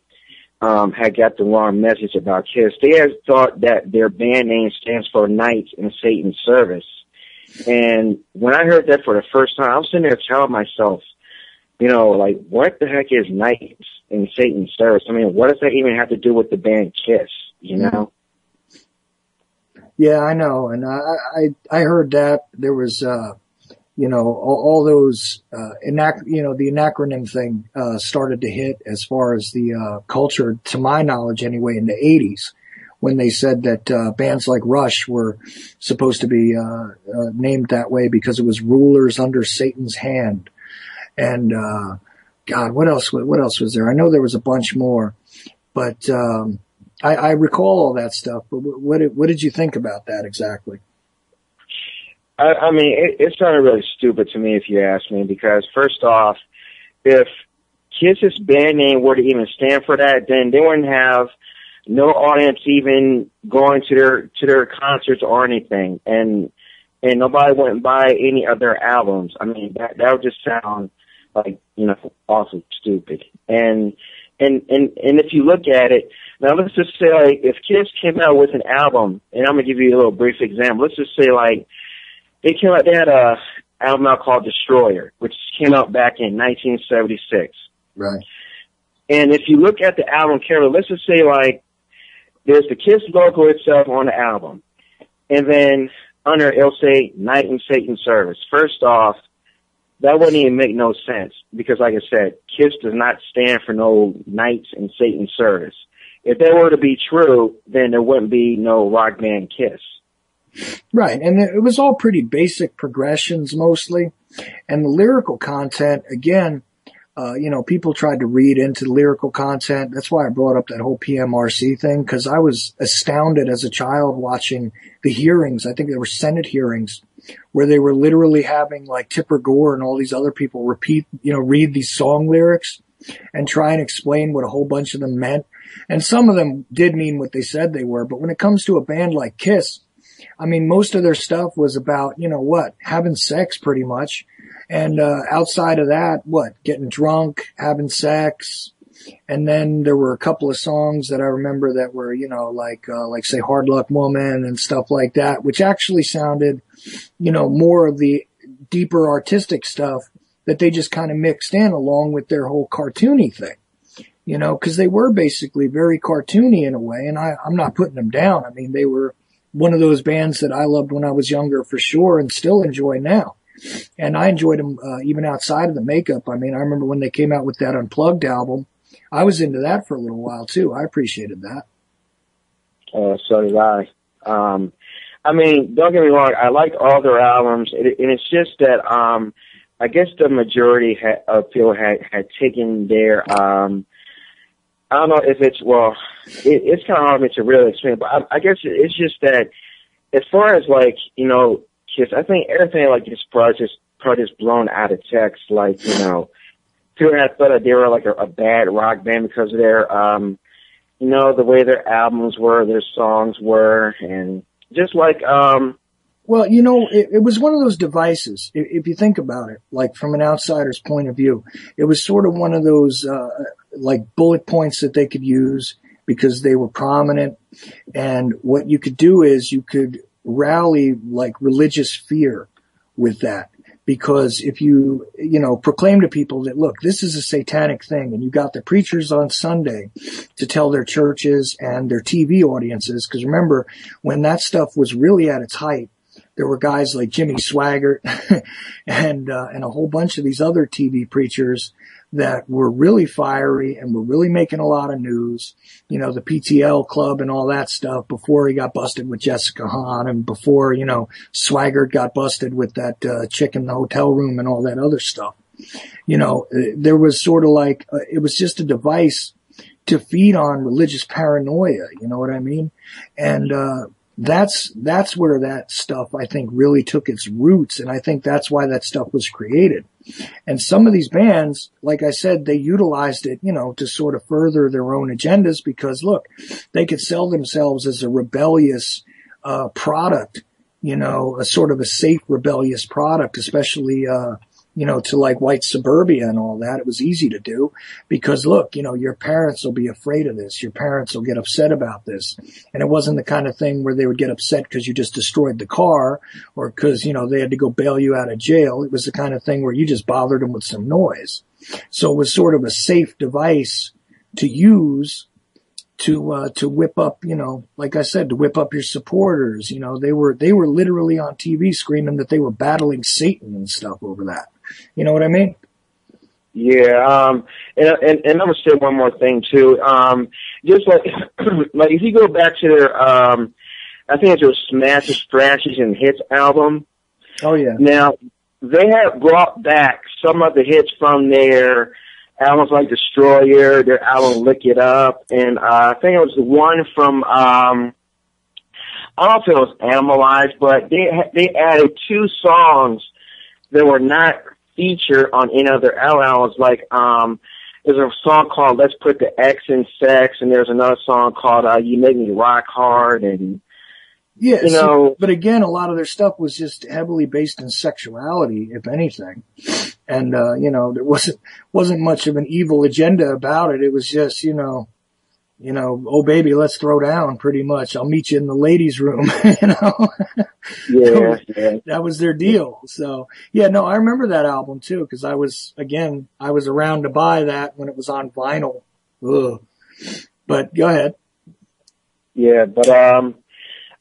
had got the wrong message about Kiss. They had thought that their band name stands for Knights in Satan's Service. And when I heard that for the first time, I was sitting there telling myself, like, what the heck is Knights in Satan's Service? I mean, what does that even have to do with the band Kiss, Yeah, I know. And I heard that there was, all those, the anacronym thing, started to hit as far as the, culture, to my knowledge anyway, in the 80s, when they said that, bands like Rush were supposed to be, named that way because it was rulers under Satan's hand. And, God, what else was there? I know there was a bunch more, but, I recall all that stuff, but what did you think about that exactly? I mean, it sounded really stupid to me, if you ask me, because first off, if Kiss's band name were to even stand for that, then they wouldn't have no audience even going to their concerts or anything, and nobody wouldn't buy any of their albums. I mean, that would just sound like, awful stupid. And if you look at it, now let's just say, like, if Kiss came out with an album, and I'm gonna give you a little brief example. Let's just say, like, they had a album out called Destroyer, which came out back in 1976. Right. And if you look at the album cover, let's just say, like, there's the Kiss logo itself on the album. And then under it'll say Night in Satan's Service. First off, that wouldn't even make no sense because, like I said, Kiss does not stand for no Knights in Satan's Service. If that were to be true, then there wouldn't be no rock band Kiss. Right. And it was all pretty basic progressions mostly. And the lyrical content, again, people tried to read into the lyrical content. That's why I brought up that whole PMRC thing, because I was astounded as a child watching the hearings. I think there were Senate hearings where they were literally having like Tipper Gore and all these other people read these song lyrics and try and explain what a whole bunch of them meant. And some of them did mean what they said they were. But when it comes to a band like Kiss, I mean, most of their stuff was about, you know what, having sex pretty much. And, outside of that, what, getting drunk, having sex. And then there were a couple of songs that I remember that were, you know, like say Hard Luck Woman and stuff like that, which actually sounded, you know, more of the deeper artistic stuff that they just kind of mixed in along with their whole cartoony thing, you know, cause they were basically very cartoony in a way. And I'm not putting them down. I mean, they were one of those bands that I loved when I was younger for sure and still enjoy now. And I enjoyed them, even outside of the makeup. I mean, I remember when they came out with that Unplugged album, I was into that for a little while too. I appreciated that. So did I. I mean, don't get me wrong. I like all their albums, and it's just that I guess the majority of people had taken their I don't know if it's it's kind of hard for me to really explain, but I guess it's just that as far as like, you know, Kiss, I think everything like this project is blown out of text. Like, you know, people had thought that they were like a bad rock band because of their you know, the way their albums were, their songs were, and just like well, you know, it was one of those devices, if you think about it, like from an outsider's point of view. It was sort of one of those, like bullet points that they could use because they were prominent. And what you could do is you could rally like religious fear with that. Because if you know, proclaim to people that, look, this is a satanic thing, and you got the preachers on Sunday to tell their churches and their TV audiences, because remember, when that stuff was really at its height, there were guys like Jimmy Swaggart and a whole bunch of these other TV preachers that were really fiery and were really making a lot of news. You know, the PTL Club and all that stuff before he got busted with Jessica Hahn and before, you know, Swaggart got busted with that chick in the hotel room and all that other stuff. You know, there was sort of like, it was just a device to feed on religious paranoia. You know what I mean? And, that's where that stuff, I think, really took its roots. And I think that's why that stuff was created. And some of these bands, like I said, they utilized it, you know, to sort of further their own agendas because, look, they could sell themselves as a rebellious, product, you know, a sort of a safe rebellious product, especially, you know, to like white suburbia and all that. It was easy to do because, look, you know, your parents will be afraid of this. Your parents will get upset about this. And it wasn't the kind of thing where they would get upset because you just destroyed the car or because, you know, they had to go bail you out of jail. It was the kind of thing where you just bothered them with some noise. So it was sort of a safe device to use to whip up, you know, like I said, to whip up your supporters. You know, they were literally on TV screaming that they were battling Satan and stuff over that. You know what I mean? Yeah, and I'm gonna say one more thing too. Just like like if you go back to their I think it's their Smashes, Thrashes, and Hits album. Oh yeah. Now they have brought back some of the hits from their albums like Destroyer, their album Lick It Up, and I think it was the one from I don't know if it was Animalized, but they added 2 songs that were not featured on any other albums. Like there's a song called Let's Put the X in Sex, and there's another song called You Make Me Rock Hard, and yeah, you know, but again, a lot of their stuff was just heavily based in sexuality, if anything. And, you know, there wasn't much of an evil agenda about it. It was just, you know, oh baby, let's throw down pretty much. I'll meet you in the ladies' room, you know? Yeah. That was their deal. So yeah, no, I remember that album too, cause I was around to buy that when it was on vinyl. Ugh. But go ahead. Yeah, but,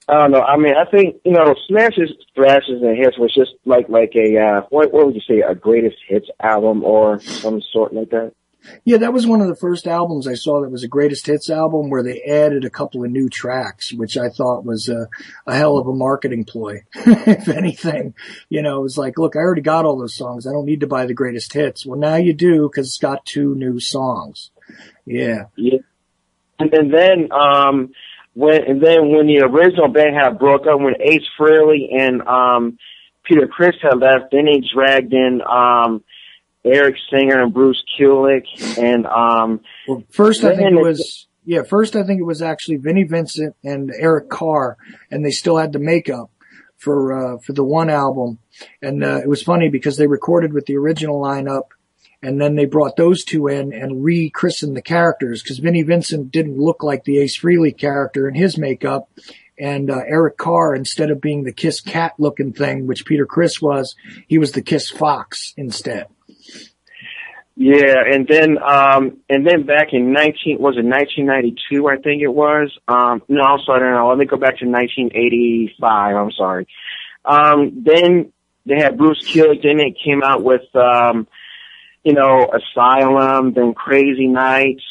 I don't know. I mean, I think, you know, Smashes, Thrashes, and Hits was just like a, what would you say, a greatest hits album or some sort like that? Yeah, that was one of the first albums I saw that was a greatest hits album where they added a couple of new tracks, which I thought was a hell of a marketing ploy, if anything. You know, it was like, look, I already got all those songs. I don't need to buy the greatest hits. Well, now you do because it's got 2 new songs. Yeah. Yeah. And then, when the original band had broke up, when Ace Frehley and Peter Criss had left, then they dragged in Eric Singer and Bruce Kulick, and well, first I think it was Yeah, first I think it was actually Vinnie Vincent and Eric Carr, and they still had the makeup for the one album. And it was funny because they recorded with the original lineup, and then they brought those two in and rechristened the characters, because Vinnie Vincent didn't look like the Ace Frehley character in his makeup. And Eric Carr, instead of being the Kiss cat looking thing, which Peter Criss was, he was the Kiss fox instead. Yeah, and then back in 1992, I think it was. No, I'm sorry, no, let me go back to 1985. I'm sorry. Then they had Bruce Kulick. Then it came out with, Asylum, then Crazy Nights.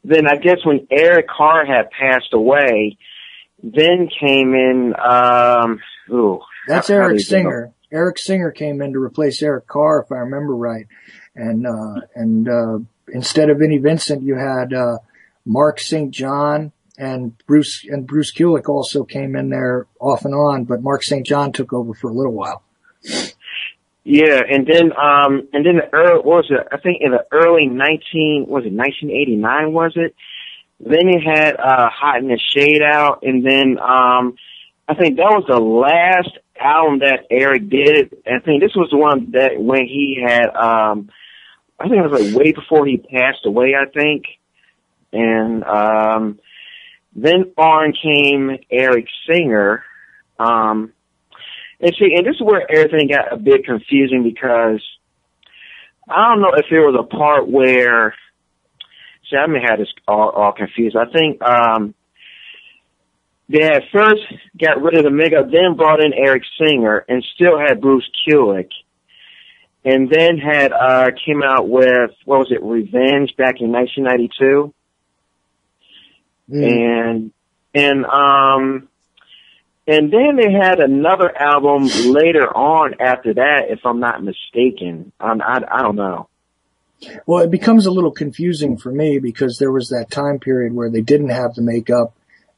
Then I guess when Eric Carr had passed away, then came in, that's Eric Singer. Eric Singer came in to replace Eric Carr, if I remember right. And instead of Vinnie Vincent, you had, Mark St. John, and Bruce Kulick also came in there off and on, but Mark St. John took over for a little while. Yeah, and then I think in the early 1989 was it? Then you had, Hot in the Shade out, and then, I think that was the last album that Eric did. I think this was the one that when he had, I think it was like way before he passed away, I think. And, then on came Eric Singer. And this is where everything got a bit confusing, because I don't know if there was a part where, I may have this all confused. I think, they had first got rid of the makeup, then brought in Eric Singer, and still had Bruce Kulick. And then had, came out with, what was it, Revenge back in 1992. Mm. And then they had another album later on after that, if I'm not mistaken. I don't know. Well, it becomes a little confusing for me, because there was that time period where they didn't have the makeup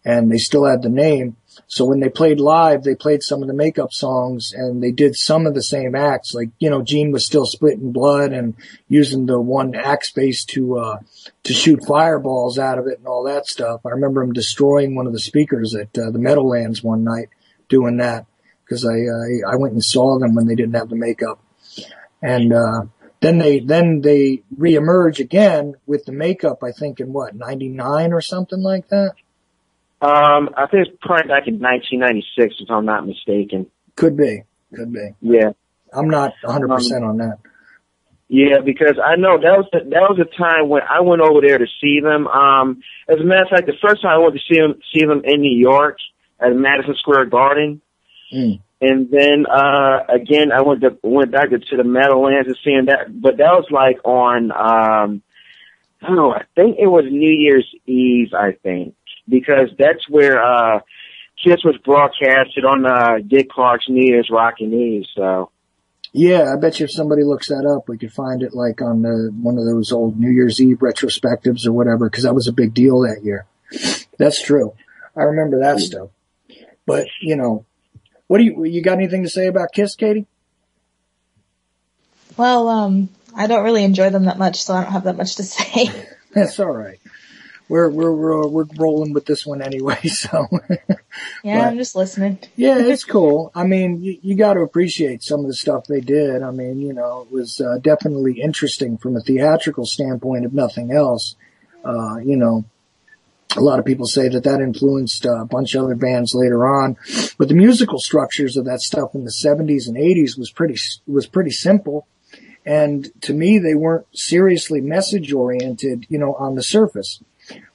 and they still had the name. So when they played live, they played some of the makeup songs, and they did some of the same acts. Like, Gene was still spitting blood and using the one axe base to shoot fireballs out of it and all that stuff. I remember him destroying one of the speakers at the Meadowlands one night doing that, because I went and saw them when they didn't have the makeup. And then they reemerge again with the makeup, I think in 99 or something like that. I think it's probably back in 1996, if I'm not mistaken. Could be. Yeah. I'm not 100% on that. Yeah, because I know that was the time when I went over there to see them. As a matter of fact, the first time I went to see them in New York at Madison Square Garden. Mm. And then, again, I went back to the Meadowlands and seeing that, but that was like on, I don't know, I think it was New Year's Eve, I think. Because that's where Kiss was broadcasted on Dick Clark's New Year's Rockin' Eve. So, yeah, I bet you if somebody looks that up, we could find it like on one of those old New Year's Eve retrospectives or whatever. Because that was a big deal that year. That's true. I remember that stuff. But what do you got anything to say about Kiss, Katie? Well, I don't really enjoy them that much, so I don't have that much to say. That's all right. We're rolling with this one anyway, so. Yeah, but, I'm just listening. Yeah, it's cool. I mean, you got to appreciate some of the stuff they did. I mean, it was definitely interesting from a theatrical standpoint, if nothing else. A lot of people say that influenced a bunch of other bands later on, but the musical structures of that stuff in the 70s and 80s was pretty simple. And to me, they weren't seriously message oriented, on the surface.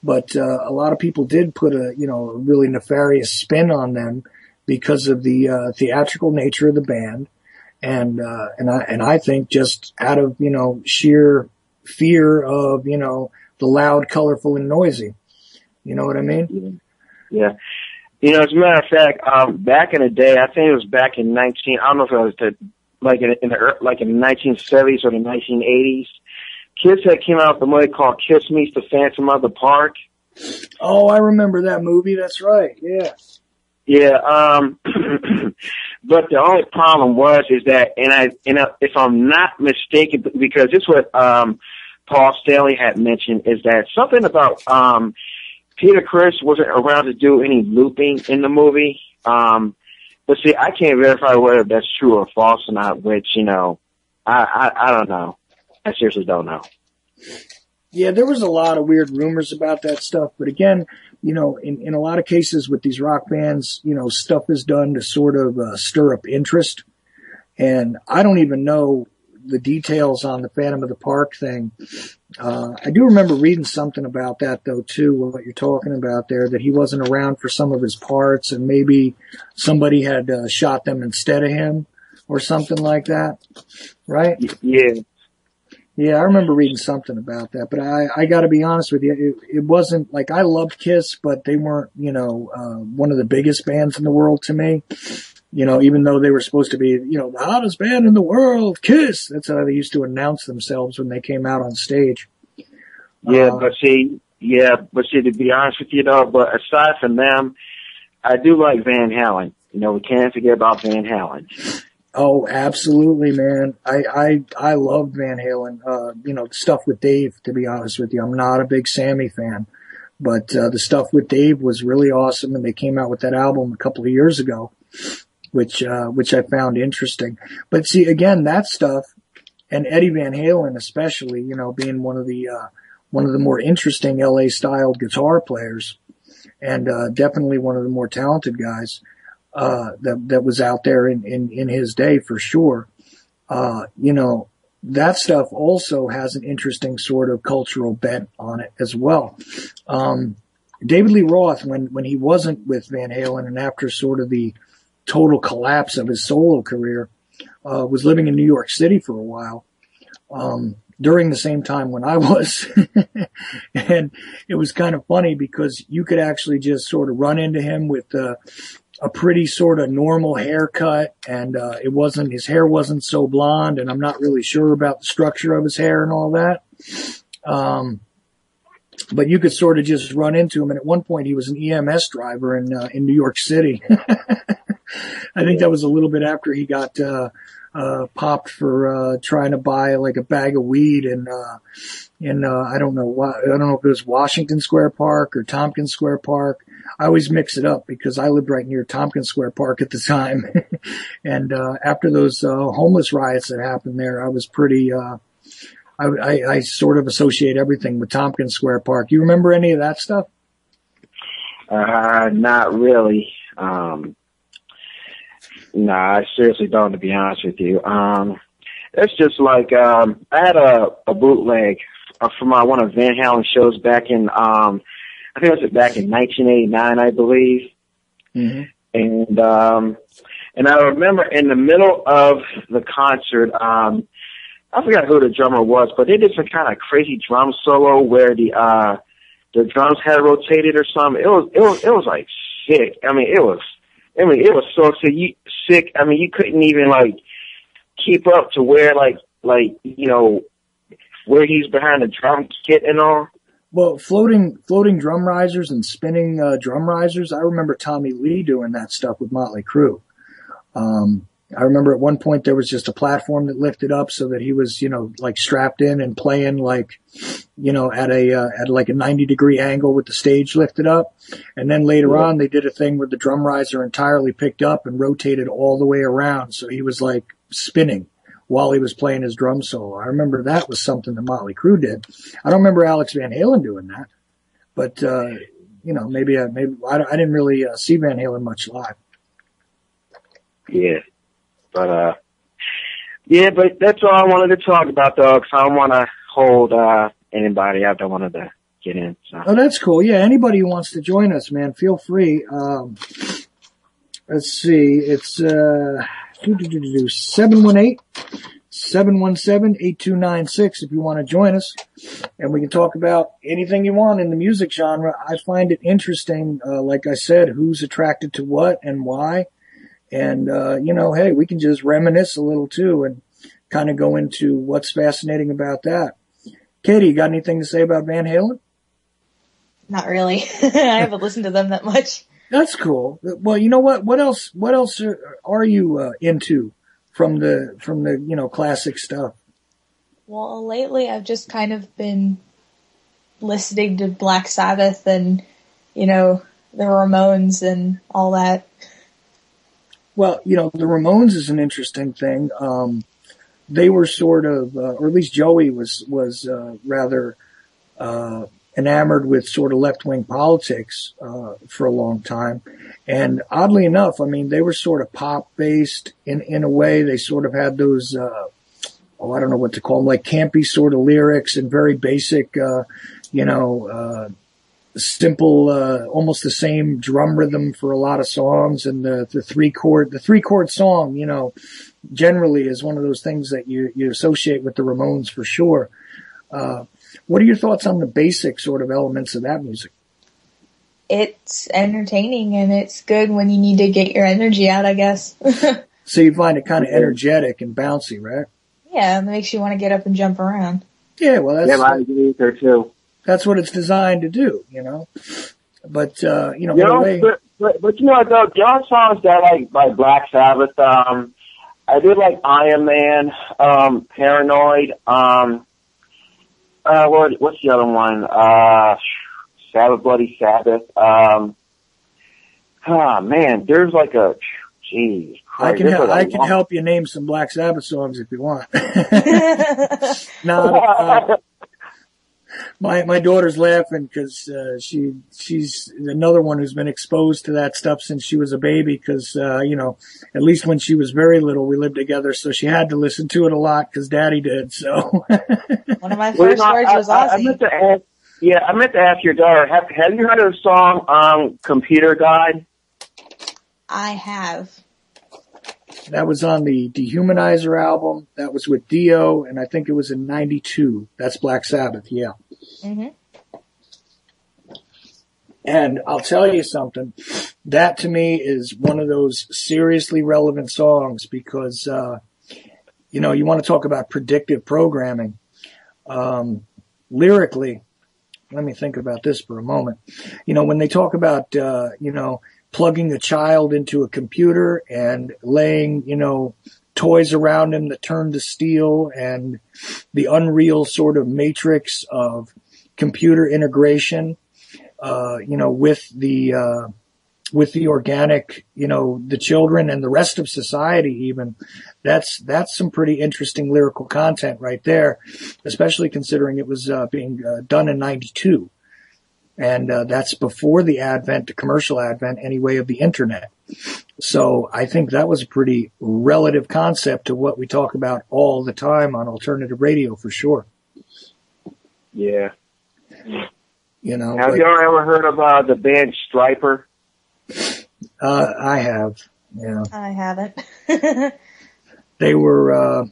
But a lot of people did put a really nefarious spin on them because of the theatrical nature of the band, and I think just out of sheer fear of the loud, colorful, and noisy. You know what I mean? Yeah. As a matter of fact, back in the day, I think it was back in I don't know if it was in the 1970s or the 1980s. Kiss had came out with a movie called Kiss Meets the Phantom of the Park. Oh, I remember that movie. That's right. Yeah. Yeah. But the only problem is that, if I'm not mistaken, because this was Paul Stanley had mentioned is that something about Peter Criss wasn't around to do any looping in the movie. But see, I can't verify whether that's true or false or not, which, I don't know. I seriously don't know. Yeah, there was a lot of weird rumors about that stuff. But again, in a lot of cases with these rock bands, stuff is done to sort of stir up interest. And I don't even know the details on the Phantom of the Park thing. I do remember reading something about that, though, too, what you're talking about there, that he wasn't around for some of his parts and maybe somebody had shot them instead of him or something like that, right? Yeah. Yeah, I remember reading something about that, but I got to be honest with you, it wasn't like I loved Kiss, but they weren't, one of the biggest bands in the world to me. Even though they were supposed to be, the hottest band in the world, Kiss. That's how they used to announce themselves when they came out on stage. Yeah, but see, to be honest with you though, but aside from them, I do like Van Halen. We can't forget about Van Halen. Oh, absolutely, man. I loved Van Halen. Stuff with Dave, to be honest with you. I'm not a big Sammy fan, but the stuff with Dave was really awesome, and they came out with that album a couple of years ago, which I found interesting. But see, again, that stuff, and Eddie Van Halen especially, being one of the more interesting LA style guitar players, and definitely one of the more talented guys that was out there in his day for sure. That stuff also has an interesting sort of cultural bent on it as well. David Lee Roth, when he wasn't with Van Halen and after sort of the total collapse of his solo career, was living in New York City for a while, during the same time when I was. And it was kind of funny because you could actually just sort of run into him with, a pretty sort of normal haircut, and his hair wasn't so blonde, and I'm not really sure about the structure of his hair and all that. But you could sort of just run into him, and at one point he was an EMS driver in New York City. I think that was a little bit after he got popped for trying to buy like a bag of weed in I don't know if it was Washington Square Park or Tompkins Square Park. I always mix it up because I lived right near Tompkins Square Park at the time. And after those homeless riots that happened there, I was pretty I sort of associate everything with Tompkins Square Park. You remember any of that stuff? Not really. No, I seriously don't, to be honest with you. It's just like, I had a bootleg from one of Van Halen shows back in, I think it was back in 1989, I believe. Mm-hmm. And I remember in the middle of the concert, I forgot who the drummer was, but they did some kind of crazy drum solo where the drums had rotated or something. It was like sick. It was so sick. You couldn't even like keep up to where where he's behind the drum kit and all. Well, floating drum risers and spinning drum risers. I remember Tommy Lee doing that stuff with Motley Crue. I remember at one point there was just a platform that lifted up so that he was, like strapped in and playing like, at like a 90-degree angle with the stage lifted up. And then later on they did a thing where the drum riser entirely picked up and rotated all the way around. So he was like spinning while he was playing his drum solo. I remember that was something that Motley Crue did. I don't remember Alex Van Halen doing that, but, maybe I didn't really see Van Halen much live. Yeah. But that's all I wanted to talk about, though, because I don't want to hold anybody out that wanted to get in. So. Oh, that's cool. Yeah, anybody who wants to join us, man, feel free. Let's see. It's 718-717-8296 if you want to join us. And we can talk about anything you want in the music genre. I find it interesting, like I said, who's attracted to what and why. And, hey, we can just reminisce a little too and kind of go into what's fascinating about that. Katie, you got anything to say about Van Halen? Not really. I haven't listened to them that much. That's cool. Well, you know what? What else are you into from the classic stuff? Well, lately I've just kind of been listening to Black Sabbath and, you know, the Ramones and all that. Well, you know, the Ramones is an interesting thing. They were sort of, or at least Joey was rather enamored with sort of left-wing politics for a long time. And oddly enough, I mean, they were sort of pop-based in a way. They sort of had those, I don't know what to call them, like campy sort of lyrics and very basic, simple, almost the same drum rhythm for a lot of songs. And the three chord song, you know, generally is one of those things that you associate with the Ramones for sure. What are your thoughts on the basic sort of elements of that music? It's entertaining and it's good when you need to get your energy out, I guess. So you find it kind of energetic and bouncy, right? Yeah, it makes you want to get up and jump around. Yeah, well, I agree with her too. That's what it's designed to do, you know. But but you know, though, there are songs that I like by Black Sabbath. I did like Iron Man, Paranoid. What's the other one? Sabbath, Bloody Sabbath. Man, there's like a, geez. I can help you name some Black Sabbath songs if you want. No, my daughter's laughing because she's another one who's been exposed to that stuff since she was a baby. Because you know, at least when she was very little, we lived together, so she had to listen to it a lot because Daddy did. So one of my first words was Ozzy. I meant to ask your daughter. Have you heard of the song "Computer Guide"? I have. That was on the Dehumanizer album. That was with Dio, and I think it was in '92. That's Black Sabbath, yeah. Mm-hmm. And I'll tell you something. That to me is one of those seriously relevant songs because, you know, you want to talk about predictive programming. Lyrically, let me think about this for a moment. You know, when they talk about, you know, plugging a child into a computer and laying, you know, toys around him that turn to steel and the unreal sort of matrix of computer integration, you know, with the organic, you know, the children and the rest of society even, that's some pretty interesting lyrical content right there, especially considering it was being done in '92. And that's before the commercial advent anyway, of the internet. So I think that was a pretty relative concept to what we talk about all the time on alternative radio for sure. Yeah. You know. Have you ever heard of the band Stryper? I have. Yeah. I haven't. They were,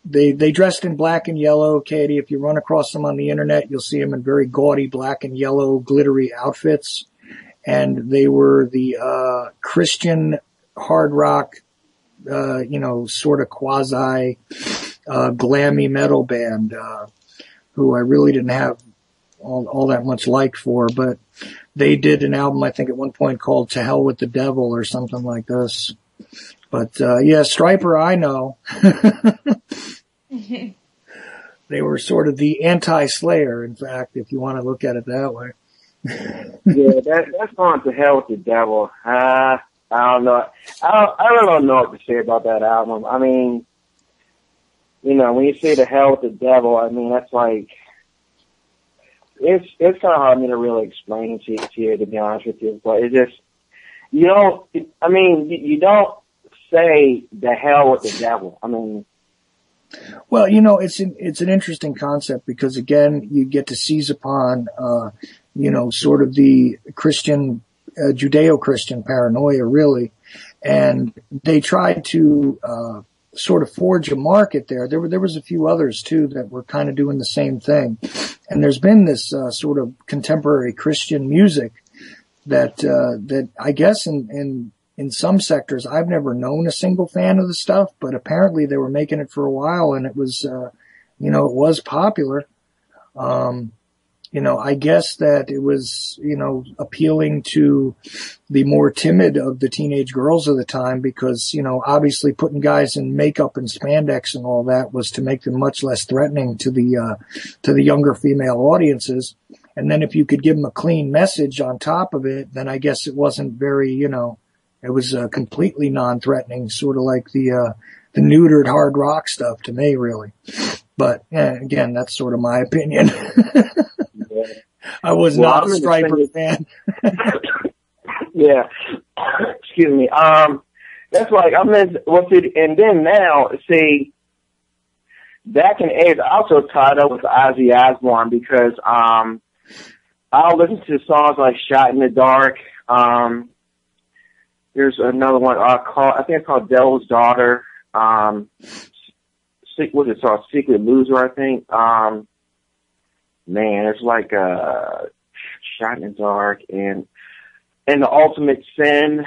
they dressed in black and yellow, Katie. If you run across them on the internet, you'll see them in very gaudy black and yellow glittery outfits. And they were the, Christian hard rock, you know, sort of quasi, glammy metal band, who I really didn't have all that much like for, but they did an album, I think at one point called To Hell with the Devil or something like this. But, yeah, Stryper, I know. They were sort of the anti-Slayer, in fact, if you want to look at it that way. Yeah, that's going To Hell with the Devil. I don't know. I really don't know what to say about that album. I mean, you know, when you say To Hell with the Devil, I mean, that's like, it's kind of hard for me to really explain to you, to be honest with you. But it's just, you don't say the hell with the devil. I mean, well, you know, it's an interesting concept because again, you get to seize upon, you know, sort of the Christian, Judeo-Christian paranoia really. And they tried to, sort of forge a market there. There was a few others too that were kind of doing the same thing. And there's been this, sort of contemporary Christian music that I guess in some sectors, I've never known a single fan of the stuff, but apparently they were making it for a while and it was, you know, it was popular. I guess that it was, appealing to the more timid of the teenage girls of the time because, obviously putting guys in makeup and spandex and all that was to make them much less threatening to the younger female audiences. And then if you could give them a clean message on top of it, then I guess it wasn't very, it was completely non-threatening, sort of like the neutered hard rock stuff to me, really. But again, that's sort of my opinion. I was not a Stryper fan. Yeah. Excuse me. That's like, and then now, see, back in the 80s, I also tied up with Ozzy Osbourne because, I'll listen to songs like Shot in the Dark. There's another one, I think it's called Devil's Daughter. What's it called? Secret Loser, I think. Man, it's like Shot in the Dark and The Ultimate Sin.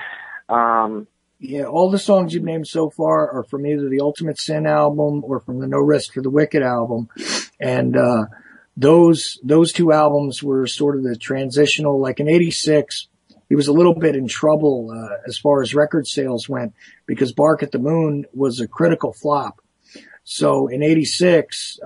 Yeah, all the songs you've named so far are from either the Ultimate Sin album or from the No Rest for the Wicked album. And those two albums were sort of the transitional, like in 86, he was a little bit in trouble as far as record sales went because Bark at the Moon was a critical flop. So in 86,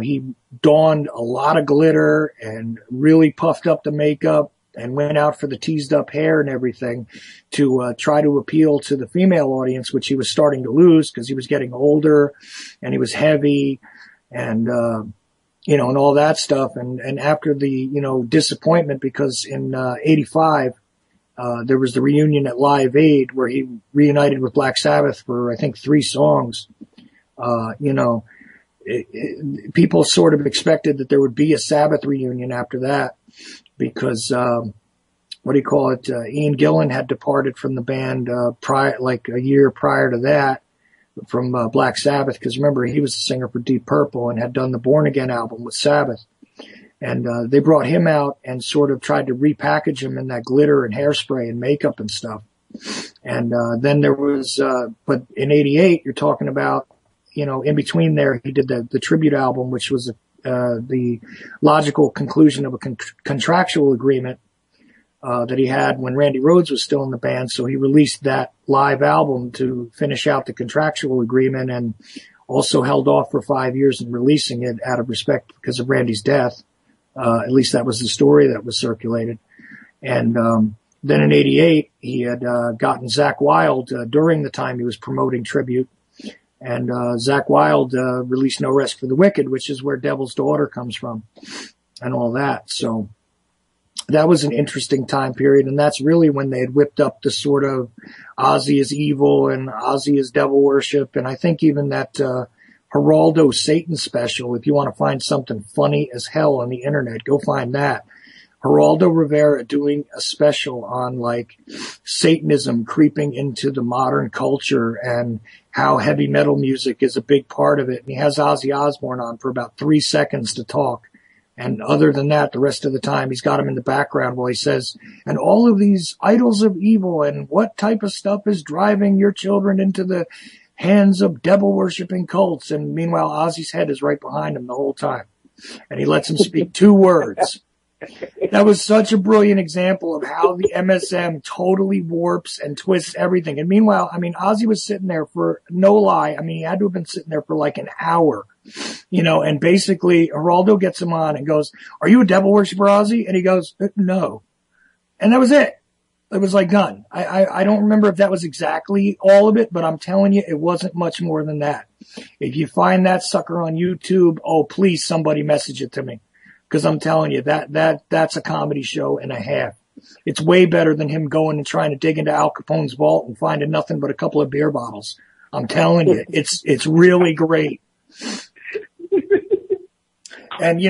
he donned a lot of glitter and really puffed up the makeup and went out for the teased up hair and everything to try to appeal to the female audience, which he was starting to lose because he was getting older and he was heavy and, and all that stuff. And after the, disappointment, because in 85, there was the reunion at Live Aid where he reunited with Black Sabbath for, I think, 3 songs. People sort of expected that there would be a Sabbath reunion after that because, Ian Gillan had departed from the band, like a year prior to that from, Black Sabbath. Cause remember, he was the singer for Deep Purple and had done the Born Again album with Sabbath. And, they brought him out and sort of tried to repackage him in that glitter and hairspray and makeup and stuff. And, then there was, but in 88, you're talking about, in between there, he did the tribute album, which was the logical conclusion of a contractual agreement that he had when Randy Rhoads was still in the band. So he released that live album to finish out the contractual agreement and also held off for 5 years in releasing it out of respect because of Randy's death. At least that was the story that was circulated. And then in 88, he had gotten Zakk Wylde during the time he was promoting Tribute. And Zakk Wylde released No Rest for the Wicked, which is where Devil's Daughter comes from and all that. So that was an interesting time period. And that's really when they had whipped up the sort of Ozzy is evil and Ozzy is devil worship. And I think even that Geraldo Satan special, if you want to find something funny as hell on the internet, go find that. Geraldo Rivera doing a special on like Satanism creeping into the modern culture and how heavy metal music is a big part of it. And he has Ozzy Osbourne on for about 3 seconds to talk. And other than that, the rest of the time he's got him in the background while he says, and all of these idols of evil and what type of stuff is driving your children into the hands of devil worshipping cults. And meanwhile, Ozzy's head is right behind him the whole time. And he lets him speak 2 words. That was such a brilliant example of how the MSM totally warps and twists everything. And meanwhile, Ozzy was sitting there for no lie. He had to have been sitting there for like an hour, and basically Geraldo gets him on and goes, "Are you a devil worshiper, Ozzy?" And he goes, "No." And that was it. It was like done. I don't remember if that was exactly all of it, but I'm telling you, it wasn't much more than that. If you find that sucker on YouTube, oh, please somebody message it to me. Cause I'm telling you that's a comedy show and a half. It's way better than him going and trying to dig into Al Capone's vault and finding nothing but a couple of beer bottles. I'm telling you, it's really great. And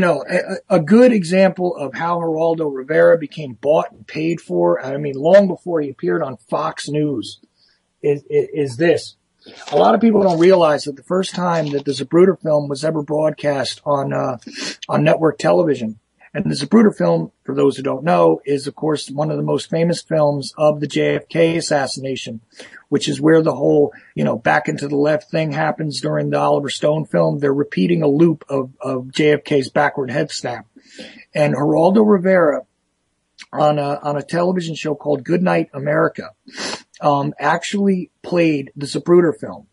a good example of how Geraldo Rivera became bought and paid for, long before he appeared on Fox News, is this. A lot of people don't realize that the first time that the Zapruder film was ever broadcast on network television, And the Zapruder film, for those who don't know, is of course one of the most famous films of the JFK assassination, which is where the whole, back into the left thing happens during the Oliver Stone film. They're repeating a loop of JFK's backward head snap. And Geraldo Rivera on a television show called Good Night America, actually played the Zapruder film.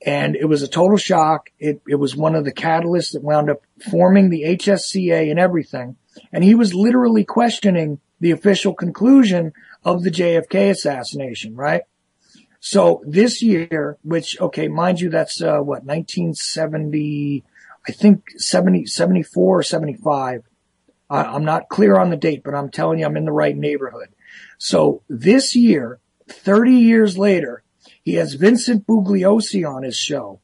And it was a total shock. It was one of the catalysts that wound up forming the HSCA and everything. And he was literally questioning the official conclusion of the JFK assassination, right? So this year, which, okay, mind you, that's, 1970, I think 74 or 75. I'm not clear on the date, but I'm telling you, I'm in the right neighborhood. So this year, 30 years later, he has Vincent Bugliosi on his show.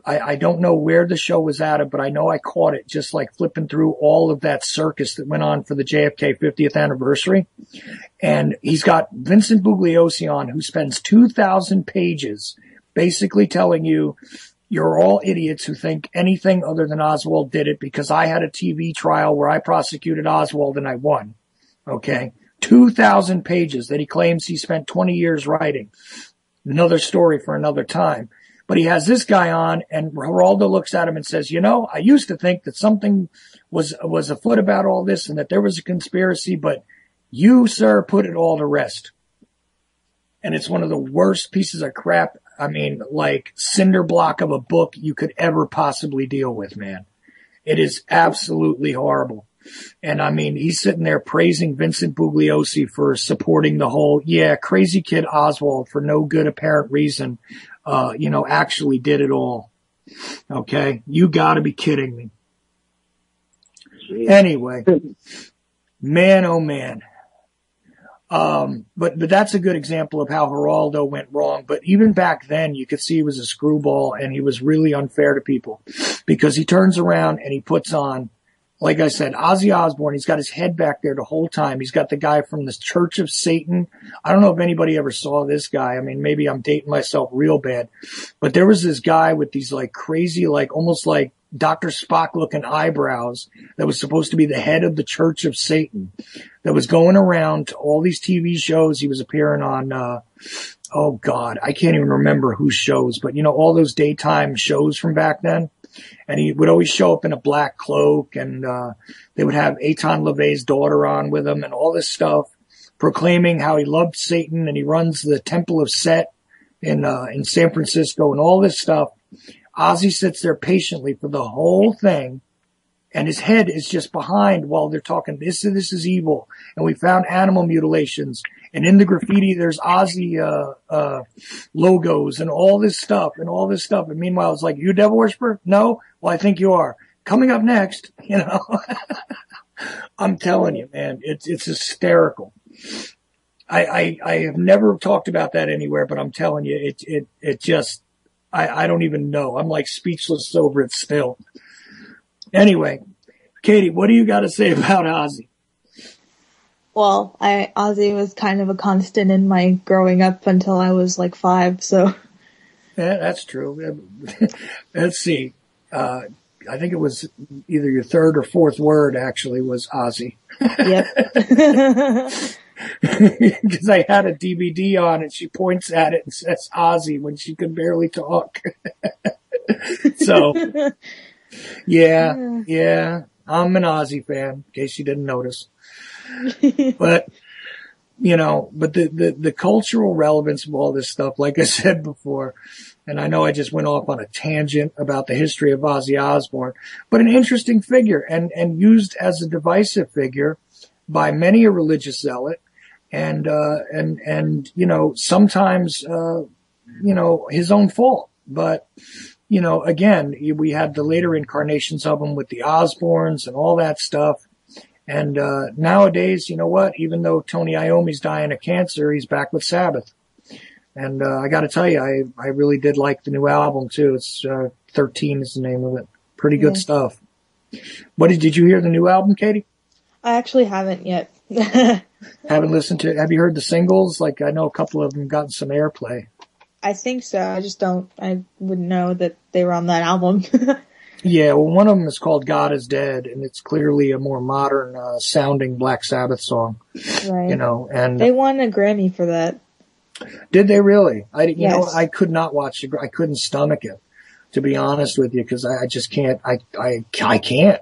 I don't know where the show was at, but I know I caught it just like flipping through all of that circus that went on for the JFK 50th anniversary. And he's got Vincent Bugliosi on, who spends 2,000 pages basically telling you, you're all idiots who think anything other than Oswald did it, because I had a TV trial where I prosecuted Oswald and I won. Okay. 2,000 pages that he claims he spent 20 years writing. Another story for another time. But he has this guy on, and Geraldo looks at him and says, I used to think that something was afoot about all this and that there was a conspiracy, but you, sir, put it all to rest. And it's one of the worst pieces of crap, like cinder block of a book you could ever possibly deal with, man. It is absolutely horrible. And he's sitting there praising Vincent Bugliosi for supporting the whole, crazy kid Oswald for no good apparent reason, actually did it all. Okay. You gotta be kidding me. Jeez. Anyway, man, oh man. But that's a good example of how Geraldo went wrong. But even back then, you could see he was a screwball and he was really unfair to people, because he turns around and he puts on, like I said, Ozzy Osbourne. He's got his head back there the whole time. He's got the guy from the Church of Satan. I don't know if anybody ever saw this guy. Maybe I'm dating myself real bad, but there was this guy with these like crazy, like almost like Dr. Spock looking eyebrows that was supposed to be the head of the Church of Satan, that was going around to all these TV shows. He was appearing on, oh God, I can't even remember whose shows, but all those daytime shows from back then. And he would always show up in a black cloak, and they would have Eitan LaVey's daughter on with him and all this stuff, proclaiming how he loved Satan and he runs the Temple of Set in San Francisco and all this stuff. Ozzy sits there patiently for the whole thing, and his head is just behind while they're talking, this is evil, and we found animal mutilations, and in the graffiti there's Ozzy logos and all this stuff. And meanwhile it's like, you devil worshiper? No? Well, I think you are. Coming up next, I'm telling you, man, it's hysterical. I have never talked about that anywhere, but I'm telling you, it just, I don't even know. I'm like speechless over it still. Anyway, Katie, what do you got to say about Ozzy? Well, Ozzy was kind of a constant in my growing up until I was like 5, so. Yeah, that's true. Let's see. I think it was either your third or fourth word actually was Ozzy. Yep. Because I had a DVD on and she points at it and says Ozzy when she could barely talk. So, yeah, I'm an Ozzy fan, in case you didn't notice. But, but the cultural relevance of all this stuff, like I said before, and I know I just went off on a tangent about the history of Ozzy Osbourne, but an interesting figure and used as a divisive figure by many a religious zealot. And sometimes, his own fault. But, again, we had the later incarnations of him with the Osbournes and all that stuff. And, nowadays, you know what? Even though Tony Iommi's dying of cancer, he's back with Sabbath. And, I gotta tell you, I really did like the new album too. It's, 13 is the name of it. Pretty good stuff. Did you hear the new album, Katie? I actually haven't yet. Haven't listened to it. Have you heard the singles? Like, I know a couple of them gotten some airplay. I think so. I wouldn't know that they were on that album. Yeah, well, one of them is called God is Dead, and it's clearly a more modern sounding Black Sabbath song. Right. You know, and they won a Grammy for that. Did they really? Yes. I could not watch it. I couldn't stomach it, to be honest with you, because I just can't. I can't.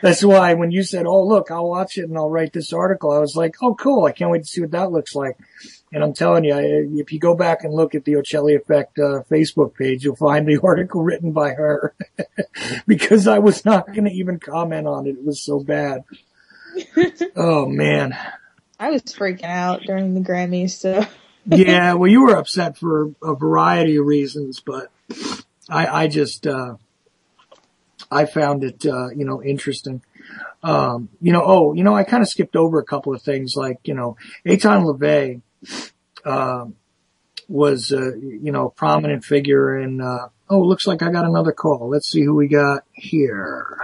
That's why when you said, "Oh, look, I'll watch it and I'll write this article," I was like, "Oh, cool! I can't wait to see what that looks like." And I'm telling you, if you go back and look at the Ocelli Effect Facebook page, you'll find the article written by her, because I was not going to even comment on it. It was so bad. Oh man. I was freaking out during the Grammys, so. Yeah, well, you were upset for a variety of reasons, but I just, I found it, interesting. I kind of skipped over a couple of things, like, Eitan LaVey, was, a prominent figure in, looks like I got another call. Let's see who we got here.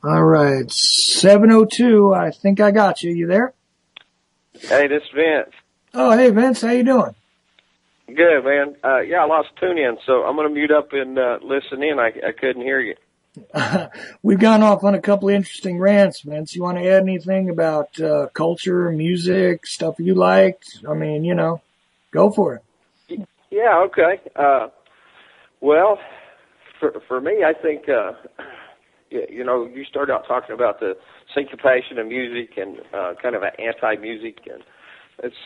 All right, 702. I think I got you. You there? Hey, this is Vince. Oh, hey, Vince. How you doing? Good, man. I lost tune in, so I'm going to mute up and listen in. I couldn't hear you. We've gone off on a couple of interesting rants, Vince. You want to add anything about culture, music, stuff you liked? I mean, go for it. Yeah, okay. Well, for me, I think, you started out talking about the syncopation of music and kind of an anti-music, and it's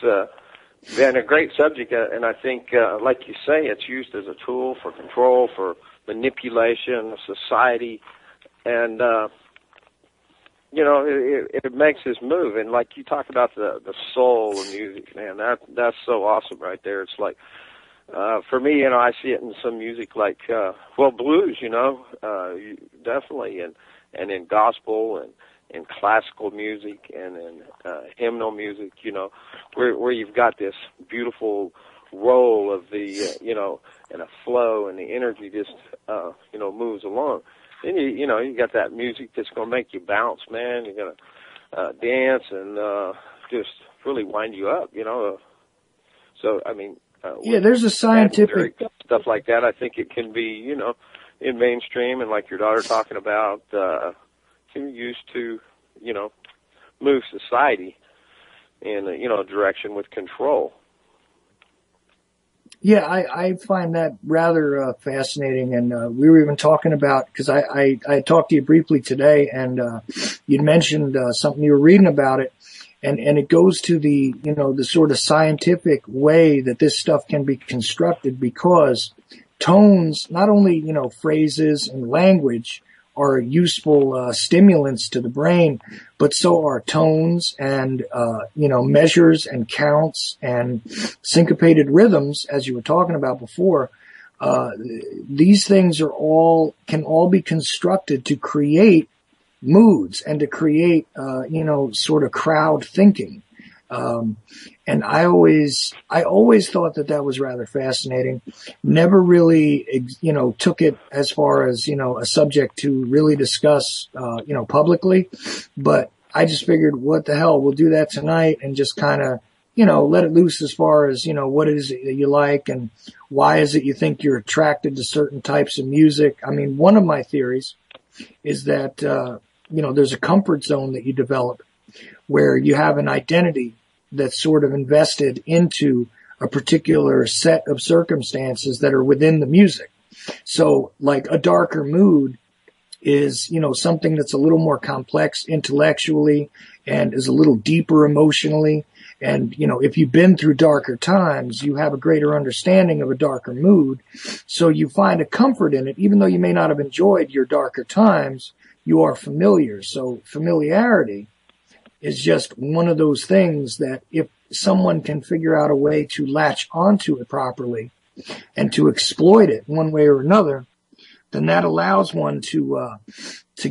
been a great subject, and I think, like you say, it's used as a tool for control, for manipulation of society, and it makes us move. And like you talk about the soul of music, man, that's so awesome right there. It's like, for me, I see it in some music like, blues, definitely, and in gospel and in classical music and in hymnal music, where you've got this beautiful roll of the, and a flow, and the energy just, moves along. Then you got that music that's going to make you bounce, man. You're going to dance and just really wind you up, So, I mean, there's a scientific stuff like that. I think it can be, in mainstream, and like your daughter talking about, can be used to, move society in a direction with control. Yeah, I find that rather fascinating, and we were even talking about, because I talked to you briefly today, and you'd mentioned something you were reading about it, and it goes to the the sort of scientific way that this stuff can be constructed, because tones, not only phrases and language, are useful stimulants to the brain, but so are tones and measures and counts and syncopated rhythms, as you were talking about before. These things can all be constructed to create moods and to create sort of crowd thinking. And I always thought that was rather fascinating. Never really, took it as far as, a subject to really discuss, publicly, but I just figured, what the hell, we'll do that tonight and just kind of, let it loose as far as, what is it that you like and why is it you think you're attracted to certain types of music. I mean, one of my theories is that, there's a comfort zone that you develop where you have an identity that's sort of invested into a particular set of circumstances that are within the music. So like a darker mood is, something that's a little more complex intellectually and is a little deeper emotionally. And, if you've been through darker times, you have a greater understanding of a darker mood. So you find a comfort in it, even though you may not have enjoyed your darker times, you are familiar. So familiarity is just one of those things that if someone can figure out a way to latch onto it properly and to exploit it one way or another, then that allows one to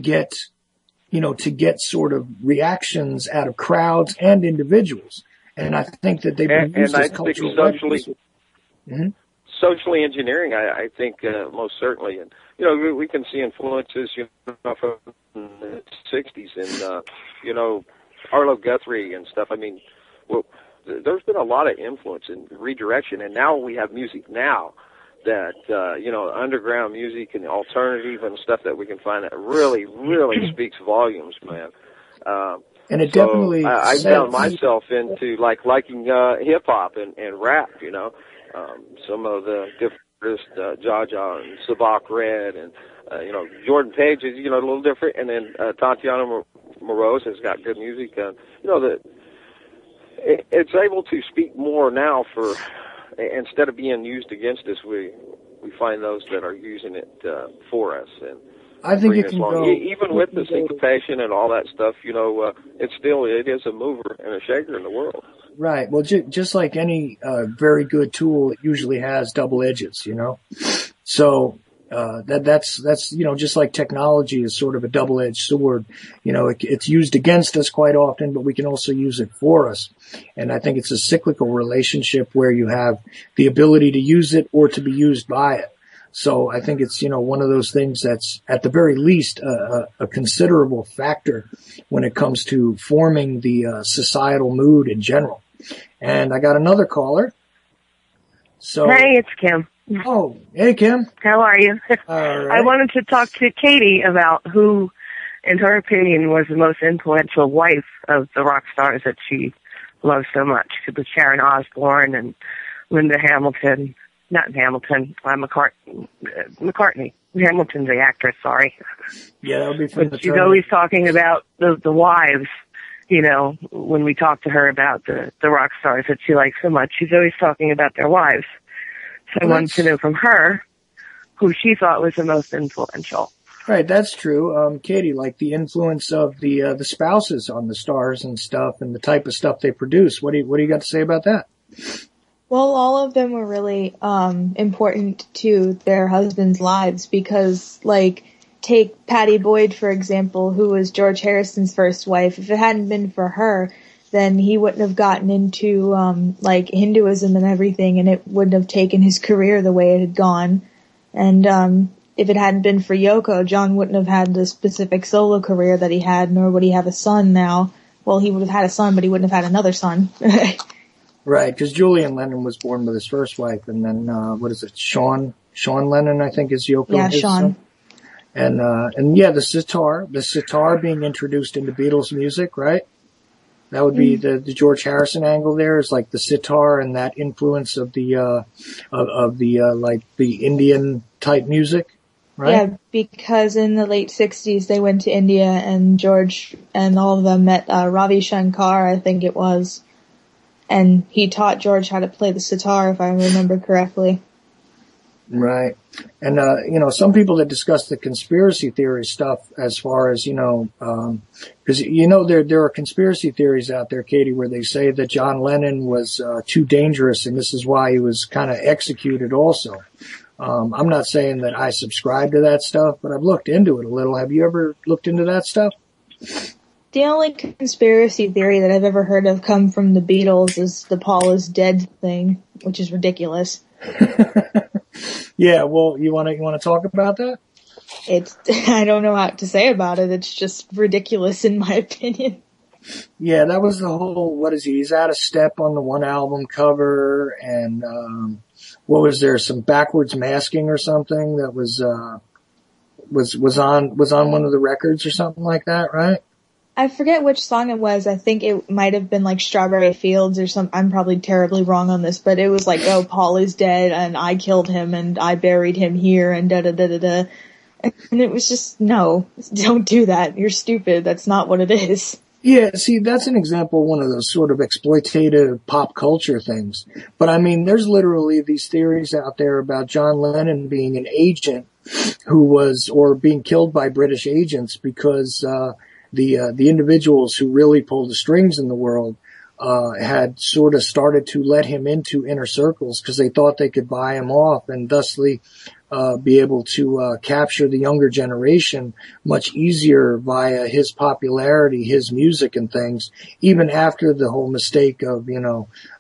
get sort of reactions out of crowds and individuals. And I think that they've been used as cultural weapons. Socially engineering, I think, most certainly. And, we can see influences, from the 60s and, Arlo Guthrie and stuff. I mean, there's been a lot of influence and redirection, and now we have music now that, underground music and alternative and stuff that we can find that really, really speaks volumes, man. And it definitely. I found myself into liking hip hop and rap. Some of the different artists, Jaja and Sabak Red, and Jordan Page is a little different, and then Tatiana Moroz has got good music. It's able to speak more now for instead of being used against us. We find those that are using it for us and. I think it can go. Even with the syncopation and all that stuff, it is a mover and a shaker in the world. Right. Well, just like any very good tool, it usually has double edges, So that's just like technology is sort of a double-edged sword. It's used against us quite often, but we can also use it for us. And I think it's a cyclical relationship where you have the ability to use it or to be used by it. So I think it's, one of those things that's at the very least a considerable factor when it comes to forming the societal mood in general. And I got another caller. So hey, it's Kim. Oh, hey, Kim. How are you? All right. I wanted to talk to Katie about who, in her opinion, was the most influential wife of the rock stars that she loves so much. It was Sharon Osbourne and Linda Hamilton. Not Hamilton, McCartney. Hamilton's the actress, sorry. Yeah, that would be from the She's always talking about the wives, when we talk to her about the rock stars that she likes so much. She's always talking about their wives. So I wanted to know from her who she thought was the most influential. Right, that's true. Katie, like the influence of the spouses on the stars and stuff and the type of stuff they produce. What do you got to say about that? Well, all of them were really important to their husbands' lives because, take Patty Boyd, for example, who was George Harrison's first wife. If it hadn't been for her, then he wouldn't have gotten into, Hinduism and everything, and it wouldn't have taken his career the way it had gone. And if it hadn't been for Yoko, John wouldn't have had the specific solo career that he had, nor would he have a son now. Well, he would have had a son, but he wouldn't have had another son. Right, because Julian Lennon was born with his first wife, and then Sean Lennon, I think, is Yoko. Yeah, Sean. Son. And yeah, the sitar being introduced into Beatles music, right? That would be the George Harrison angle. There is like the sitar and that influence of the Indian type music, right? Yeah, because in the late 60s they went to India and George and all of them met Ravi Shankar, I think it was. And he taught George how to play the sitar, if I remember correctly. Right. And, some people that discuss the conspiracy theory stuff as far as, because, there are conspiracy theories out there, Katie, where they say that John Lennon was too dangerous and this is why he was kind of executed also. I'm not saying that I subscribe to that stuff, but I've looked into it a little. Have you ever looked into that stuff? The only conspiracy theory that I've ever heard of come from the Beatles is the Paul is dead thing, which is ridiculous. Yeah, well, you want to talk about that? I don't know what to say about it. It's just ridiculous in my opinion. Yeah, that was the whole, he's out of step on the one album cover and, what was there, some backwards masking or something that was on one of the records or something like that, right? I forget which song it was. I think it might have been like Strawberry Fields or something. I'm probably terribly wrong on this, but it was like, oh, Paul is dead and I killed him and I buried him here and da-da-da-da-da. And it was just, no, don't do that. You're stupid. That's not what it is. Yeah, see, that's an example of one of those sort of exploitative pop culture things. But I mean, there's literally these theories out there about John Lennon being an agent or being killed by British agents because, the individuals who really pull the strings in the world, had sort of started to let him into inner circles because they thought they could buy him off and thusly, be able to, capture the younger generation much easier via his popularity, his music and things, even after the whole mistake of,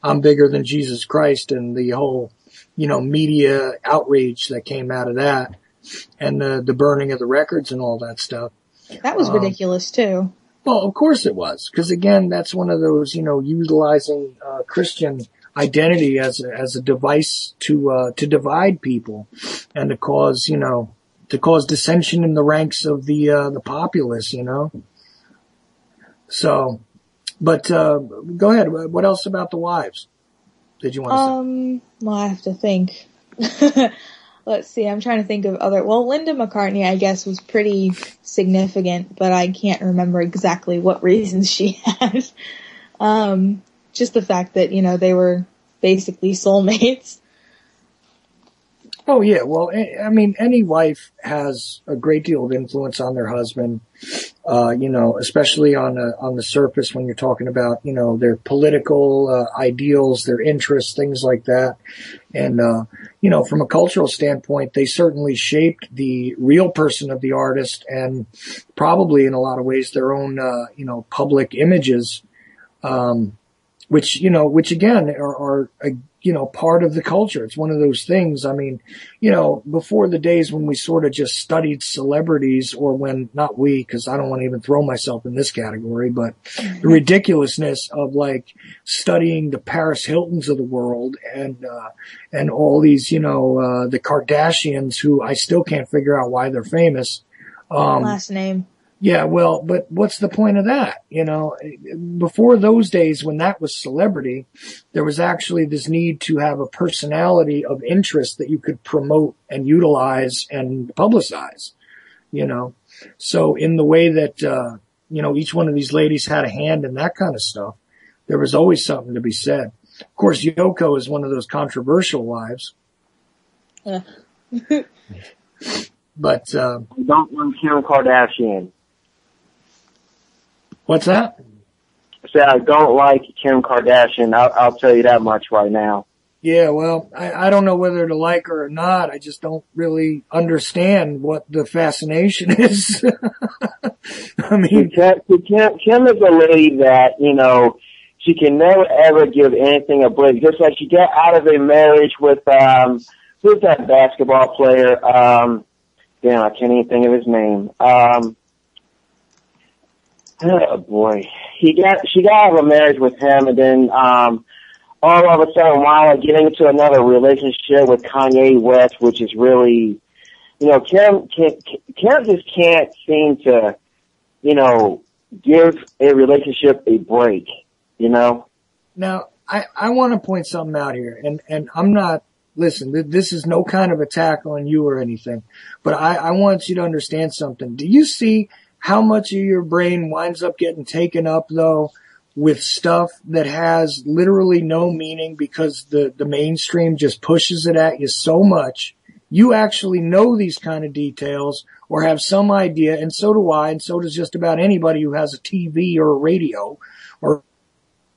I'm bigger than Jesus Christ and the whole, media outrage that came out of that and the burning of the records and all that stuff. That was ridiculous too. Well, of course it was, because again, that's one of those, utilizing Christian identity as a device to divide people and to cause dissension in the ranks of the populace, So, but, go ahead. What else about the wives did you want to say? Well, I have to think. Let's see. I'm trying to think of Linda McCartney, I guess, was pretty significant, but I can't remember exactly what reasons she had. Just the fact that, they were basically soulmates. Oh yeah. Well, I mean, any wife has a great deal of influence on their husband, especially on the surface when you're talking about, their political, ideals, their interests, things like that. And, from a cultural standpoint, they certainly shaped the real person of the artist and probably in a lot of ways their own, public images, which again are part of the culture. It's one of those things. I mean, before the days when we sort of just studied celebrities, or when, not we, because I don't want to even throw myself in this category, but the ridiculousness of like studying the Paris Hiltons of the world and all these, the Kardashians, who I still can't figure out why they're famous. Last name. Yeah, well, but what's the point of that? Before those days when that was celebrity, there was actually this need to have a personality of interest that you could promote and utilize and publicize, So in the way that, each one of these ladies had a hand in that kind of stuff, there was always something to be said. Of course, Yoko is one of those controversial wives. But, don't want Kim Kardashian. What's that? I said I don't like Kim Kardashian. I'll tell you that much right now. Yeah, well, I don't know whether to like her or not. I just don't really understand what the fascination is. I mean, Kim is a lady that, she can never ever give anything a break. Just like she got out of a marriage with, who's that basketball player? Damn, I can't even think of his name. Oh boy. She got out of a marriage with him, and then, all of a sudden, while getting into another relationship with Kanye West, which is really, Kim just can't seem to, give a relationship a break, Now, I want to point something out here, and I'm not, listen, this is no kind of attack on you or anything, but I want you to understand something. Do you see how much of your brain winds up getting taken up, though, with stuff that has literally no meaning because the mainstream just pushes it at you so much? You actually know these kind of details or have some idea, and so do I, and so does just about anybody who has a TV or a radio or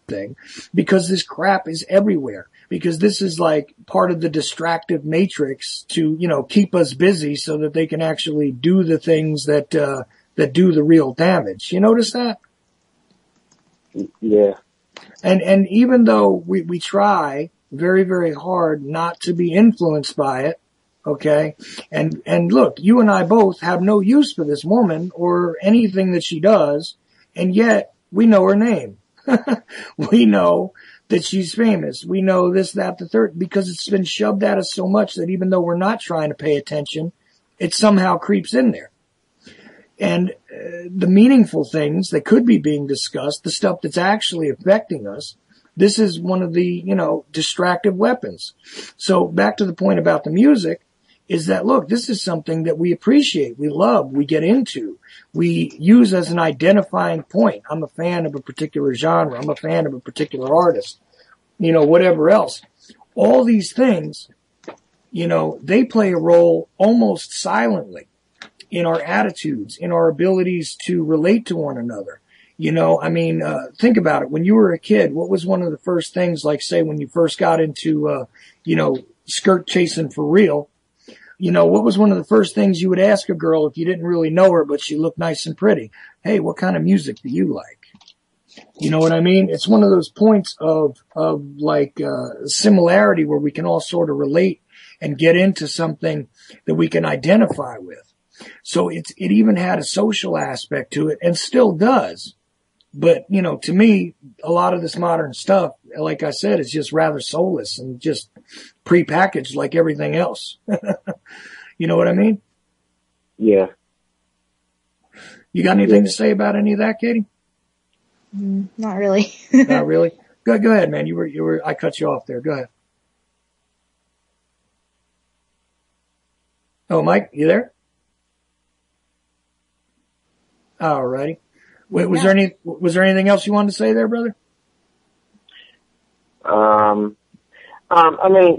thing, because this crap is everywhere. Because this is like part of the distractive matrix to, keep us busy so that they can actually do the things that do the real damage. You notice that? Yeah. And even though we try very, very hard not to be influenced by it, okay? And look, you and I both have no use for this woman or anything that she does, and yet we know her name. We know that she's famous. We know this, that, the third, because it's been shoved at us so much that even though we're not trying to pay attention, it somehow creeps in there. And the meaningful things that could be being discussed, the stuff that's actually affecting us, this is one of the, distractive weapons. So back to the point about the music is that, look, this is something that we appreciate, we love, we get into, we use as an identifying point. I'm a fan of a particular genre. I'm a fan of a particular artist, whatever else. All these things, they play a role almost silently in our attitudes, in our abilities to relate to one another. Think about it. When you were a kid, what was one of the first things, like say when you first got into, skirt chasing for real? What was one of the first things you would ask a girl if you didn't really know her, but she looked nice and pretty? Hey, what kind of music do you like? You know what I mean? It's one of those points of similarity where we can all sort of relate and get into something that we can identify with. So it even had a social aspect to it and still does. But, you know, to me, a lot of this modern stuff, like I said, is just rather soulless and just prepackaged like everything else. You know what I mean? Yeah. You got anything to say about any of that, Katie? Not really. Not really? Go ahead, man. I cut you off there. Go ahead. Oh, Mike, you there? All righty. Wait, was there anything else you wanted to say there, brother? I mean,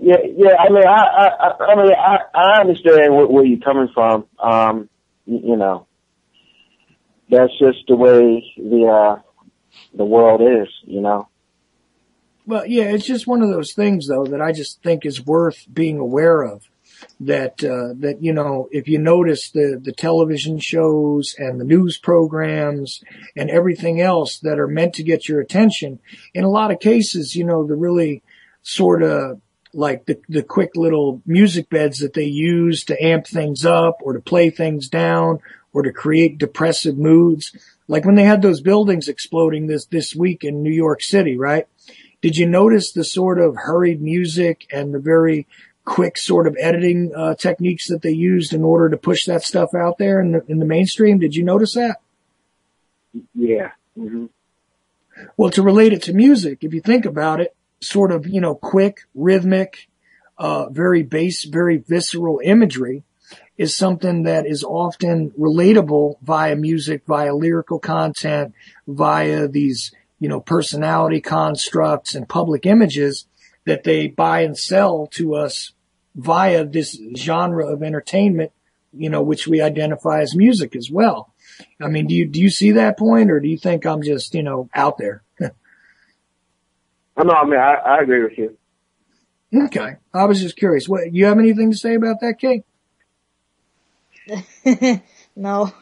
yeah. I mean, I understand where you're coming from. You know, that's just the way the world is, you know. Well, yeah, it's just one of those things, though, that I just think is worth being aware of. That, you know, if you notice the television shows and the news programs and everything else that are meant to get your attention, in a lot of cases, you know, the really sort of like the quick little music beds that they use to amp things up or to play things down or to create depressive moods. Like when they had those buildings exploding this week in New York City, right? Did you notice the sort of hurried music and the very quick sort of editing techniques that they used in order to push that stuff out there in the mainstream? Did you notice that? Yeah. Mm-hmm. Well, to relate it to music, if you think about it, sort of, you know, quick, rhythmic, very bass, very visceral imagery is something that is often relatable via music, via lyrical content, via these, you know, personality constructs and public images that they buy and sell to us via this genre of entertainment, you know, which we identify as music as well. I mean, do you see that point, or do you think I'm just, you know, out there? No, I mean, I agree with you. Okay. I was just curious. What, you have anything to say about that, Kate? No.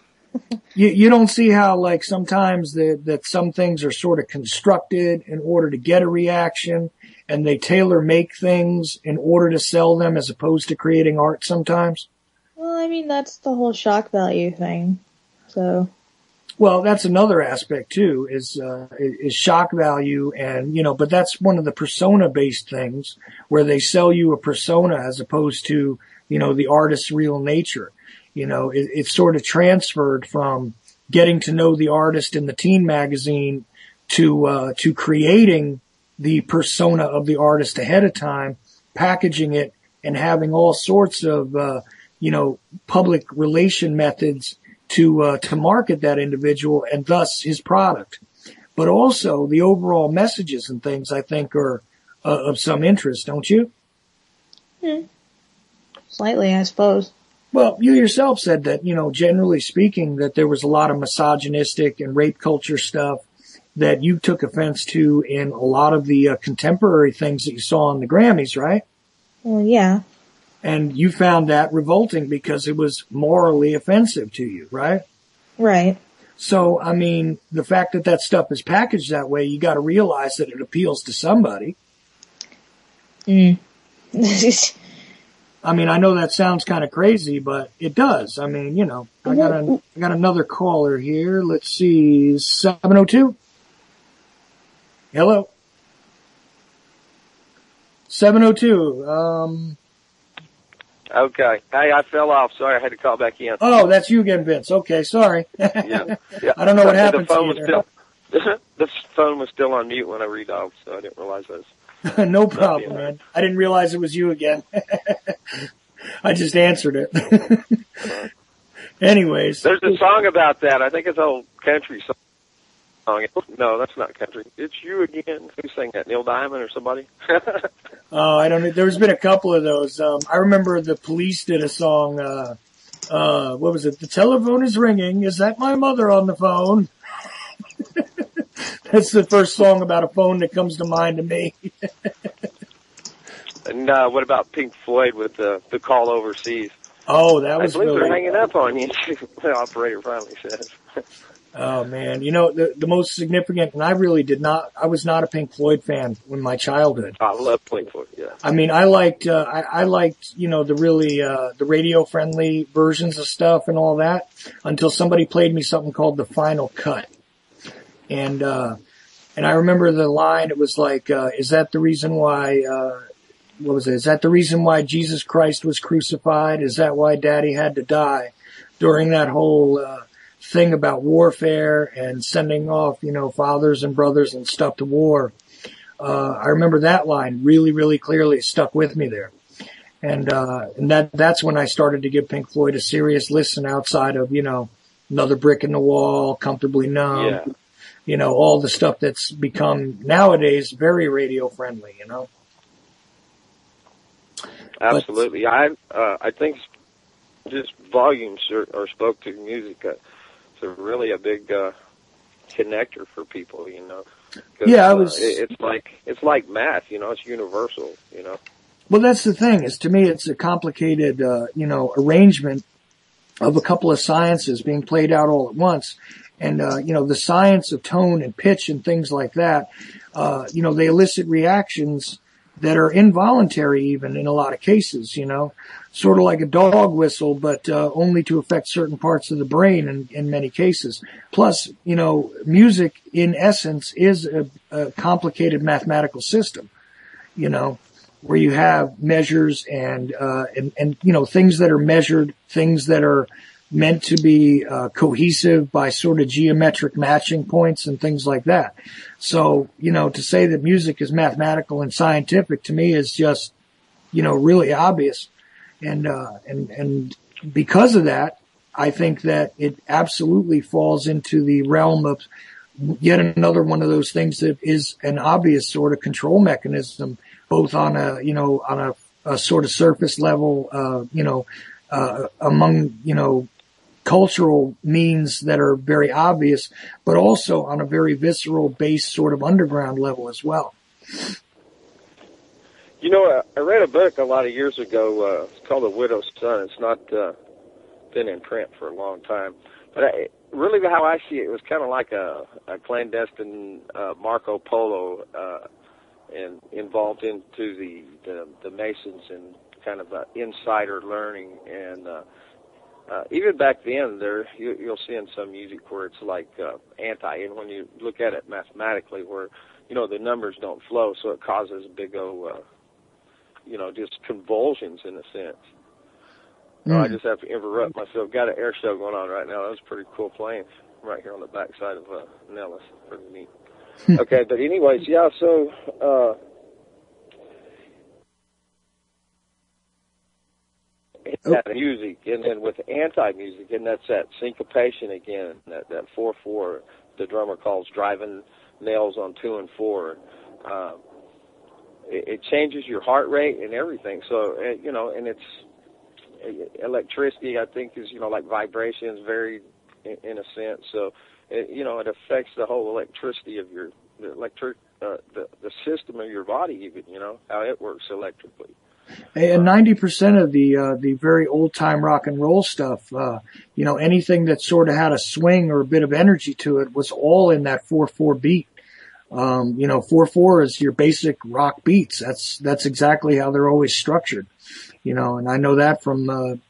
You don't see how, like, sometimes that some things are sort of constructed in order to get a reaction, and they tailor make things in order to sell them as opposed to creating art sometimes? Well, I mean, that's the whole shock value thing. So. Well, that's another aspect too, is shock value, and, you know, but that's one of the persona-based things where they sell you a persona as opposed to, you know, the artist's real nature. You know, it's sort of transferred from getting to know the artist in the teen magazine to creating the persona of the artist ahead of time, packaging it, and having all sorts of, you know, public relation methods to market that individual and thus his product. But also the overall messages and things, I think, are of some interest, don't you? Slightly, I suppose. Well, you yourself said that, you know, generally speaking, that there was a lot of misogynistic and rape culture stuff that you took offense to in a lot of the contemporary things that you saw on the Grammys, right? Well, yeah. And you found that revolting because it was morally offensive to you, right? Right. So, I mean, the fact that that stuff is packaged that way, you got to realize that it appeals to somebody. I mean, I know that sounds kind of crazy, but it does. I mean, you know, I got another caller here. Let's see, 702. Hello. 702. Okay. Hey, I fell off. Sorry, I had to call back in. Oh, that's you again, Vince. Okay, sorry. Yeah. I don't know what happened to you there. The phone was still on mute when I redialed, so I didn't realize that was... No problem, man. I didn't realize it was you again. I just answered it. Anyways. There's a song about that. I think it's an old country song. No, that's not country. It's You Again. Who sang that? Neil Diamond or somebody? Oh, I don't know. There's been a couple of those. I remember the Police did a song, what was it? The telephone is ringing. Is that my mother on the phone? That's the first song about a phone that comes to mind to me. And what about Pink Floyd with the Call Overseas? Oh, that was I believe really... they're hanging up on you, the operator finally says. Oh, man. You know, the most significant, and I was not a Pink Floyd fan in my childhood. I love Pink Floyd, yeah. I mean, I liked, you know, the really, the radio-friendly versions of stuff and all that until somebody played me something called The Final Cut. And I remember the line, it was like, is that the reason why, what was it? Is that the reason why Jesus Christ was crucified? Is that why Daddy had to die? During that whole, thing about warfare and sending off, fathers and brothers and stuff to war. I remember that line really, really clearly. Stuck with me there. And that's when I started to give Pink Floyd a serious listen outside of, Another Brick in the Wall, Comfortably Numb, all the stuff that's become nowadays very radio friendly, Absolutely. But, I think just volumes or spoke to music. It's really a big connector for people, Yeah, it's like math, it's universal, Well, that's the thing. Is to me, it's a complicated, arrangement of a couple of sciences being played out all at once. And, the science of tone and pitch and things like that, they elicit reactions that are involuntary even in a lot of cases, sort of like a dog whistle, but, only to affect certain parts of the brain in many cases. Plus, music in essence is a complicated mathematical system, where you have measures and things that are measured, things that are meant to be cohesive by sort of geometric matching points and things like that. So, to say that music is mathematical and scientific to me is just, really obvious. And because of that, I think that it absolutely falls into the realm of yet another one of those things that is an obvious sort of control mechanism, both on a sort of surface level, among, cultural means that are very obvious, but also on a very visceral base sort of underground level as well. I read a book a lot of years ago. It's called The Widow's Son. It's not been in print for a long time. But really how I see it was kind of like a clandestine Marco Polo and involved into the Masons and kind of insider learning. And even back then, you'll see in some music where it's like anti. And when you look at it mathematically where, the numbers don't flow, so it causes a big just convulsions in a sense. So I just have to interrupt myself. Got an air show going on right now. That was pretty cool playing right here on the backside of Nellis. Pretty neat. Okay, but anyways, yeah, so that music, and then with anti-music, and that's that syncopation again, that 4/4, the drummer calls driving nails on 2 and 4. It changes your heart rate and everything. So, and it's electricity, I think, is, like vibrations, very in a sense. So, it affects the whole electricity of the system of your body, even, how it works electrically. And 90% of the very old time rock and roll stuff, anything that sort of had a swing or a bit of energy to it was all in that 4/4 beat. 4/4 is your basic rock beats. That's exactly how they're always structured, and I know that from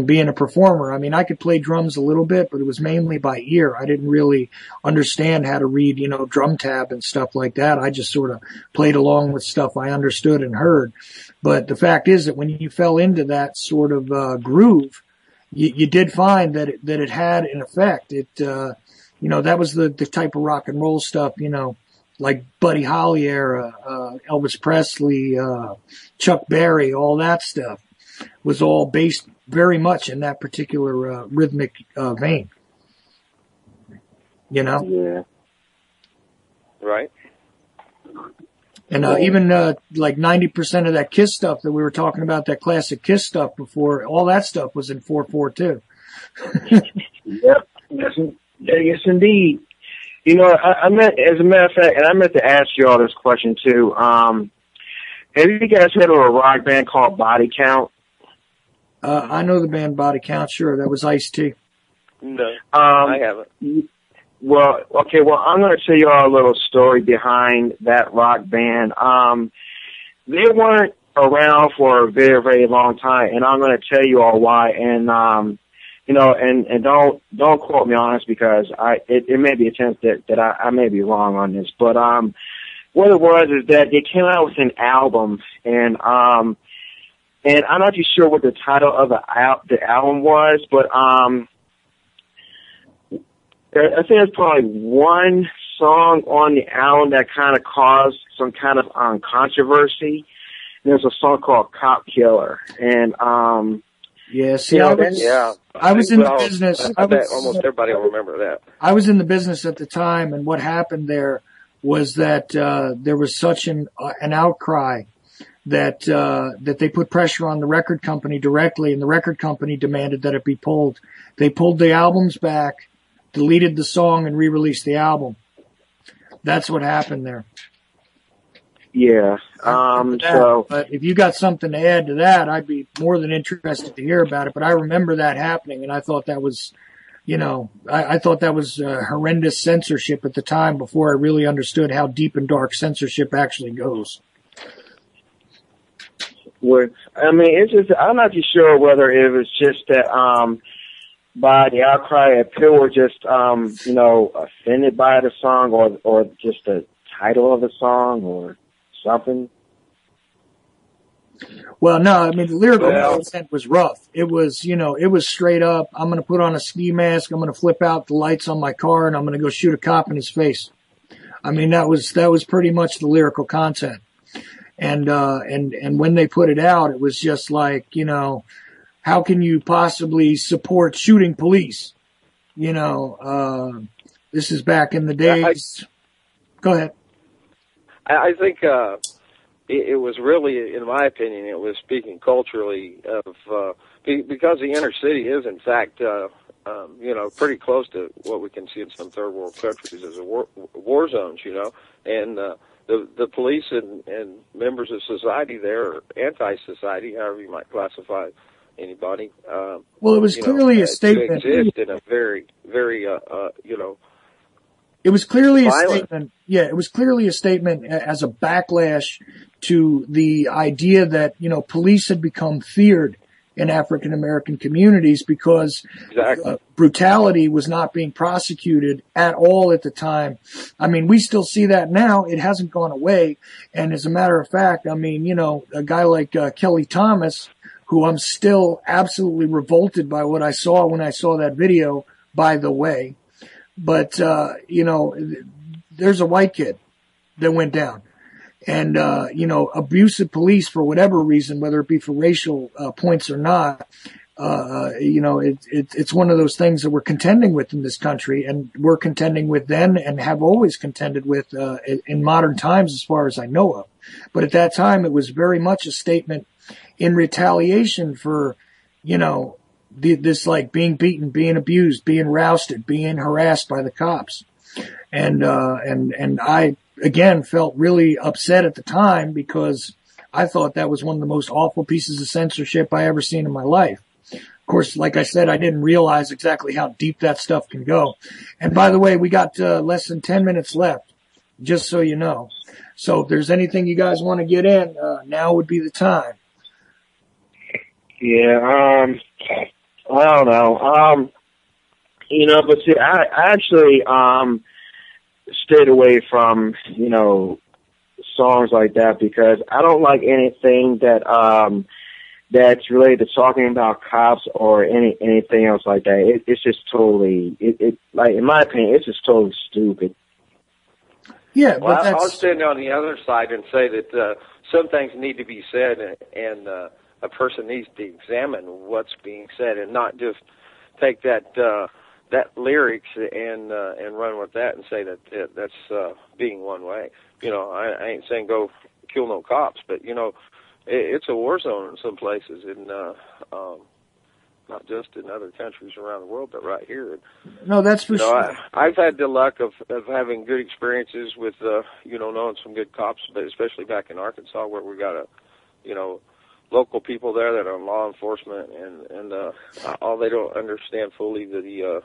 being a performer. I mean, I could play drums a little bit, but it was mainly by ear. I didn't really understand how to read, drum tab and stuff like that. I just sort of played along with stuff I understood and heard. But the fact is that when you fell into that sort of groove, you did find that it had an effect. That was the type of rock and roll stuff, like Buddy Holly era, Elvis Presley, Chuck Berry, all that stuff was all based very much in that particular rhythmic vein. Yeah. Right. And even like 90% of that Kiss stuff that we were talking about, that classic Kiss stuff before, all that stuff was in 4/4 too. Yep. Yes, indeed. I meant, as a matter of fact, and I meant to ask you all this question too. Have you guys heard of a rock band called Body Count? I know the band Body Count, sure. That was Ice-T. No, I haven't. Well, okay, I'm going to tell you all a little story behind that rock band. They weren't around for a very, very long time, and I'm going to tell you all why. And, and don't quote me on this because it may be a chance that I may be wrong on this, but what it was is that they came out with an album, and I'm not too sure what the title of the album was, but I think there's probably one song on the album that kind of caused some kind of controversy. There's a song called "Cop Killer," and yeah, see, I was in the business. I bet almost everybody will remember that. I was in the business at the time, and what happened there was that there was such an outcry that they put pressure on the record company directly, and the record company demanded that it be pulled. They pulled the albums back, deleted the song, and re-released the album. That's what happened there. Yeah. But if you got something to add to that, I'd be more than interested to hear about it. But I remember that happening, and I thought that was, I thought that was horrendous censorship at the time before I really understood how deep and dark censorship actually goes. It's just, I'm not too sure whether it was just that, by the outcry, if people were just, offended by the song or just the title of the song or something. Well, no, the lyrical content was rough. It was, it was straight up, I'm going to put on a ski mask, I'm going to flip out the lights on my car, and I'm going to go shoot a cop in his face. That was pretty much the lyrical content. And when they put it out, it was just like, how can you possibly support shooting police? This is back in the days. Go ahead. I think it was really, in my opinion, it was speaking culturally of because the inner city is, in fact, pretty close to what we can see in some third world countries as a war zones, and the police and members of society there are anti-society, however you might classify anybody. Well, it was clearly a statement. To exist in a very, very, It was clearly violent. A statement. Yeah, it was clearly a statement as a backlash to the idea that, police had become feared in African American communities because brutality was not being prosecuted at all at the time. We still see that now. It hasn't gone away. And as a matter of fact, a guy like Kelly Thomas, who I'm still absolutely revolted by what I saw when I saw that video, by the way. But, there's a white kid that went down. And, abusive police for whatever reason, whether it be for racial points or not, it's one of those things that we're contending with in this country, and we're contending with then and have always contended with in modern times as far as I know of. But at that time, it was very much a statement in retaliation for, this like being beaten, being abused, being rousted, being harassed by the cops. And I, again, felt really upset at the time because I thought that was one of the most awful pieces of censorship I ever seen in my life. Of course, like I said, I didn't realize exactly how deep that stuff can go. And by the way, we got less than 10 minutes left, just so you know. So if there's anything you guys want to get in, now would be the time. Yeah, I don't know. But see, I actually, stayed away from, songs like that because I don't like anything that, that's related to talking about cops or anything else like that. It's just totally, like, in my opinion, it's just totally stupid. Yeah, well, but I'll stand on the other side and say that, some things need to be said and a person needs to examine what's being said and not just take that lyrics and run with that and say that that's being one way. I ain't saying go kill no cops, but it's a war zone in some places, and not just in other countries around the world, but right here. No, that's for sure. I've had the luck of having good experiences with knowing some good cops, but especially back in Arkansas where we got local people there that are in law enforcement, and all they don't understand fully the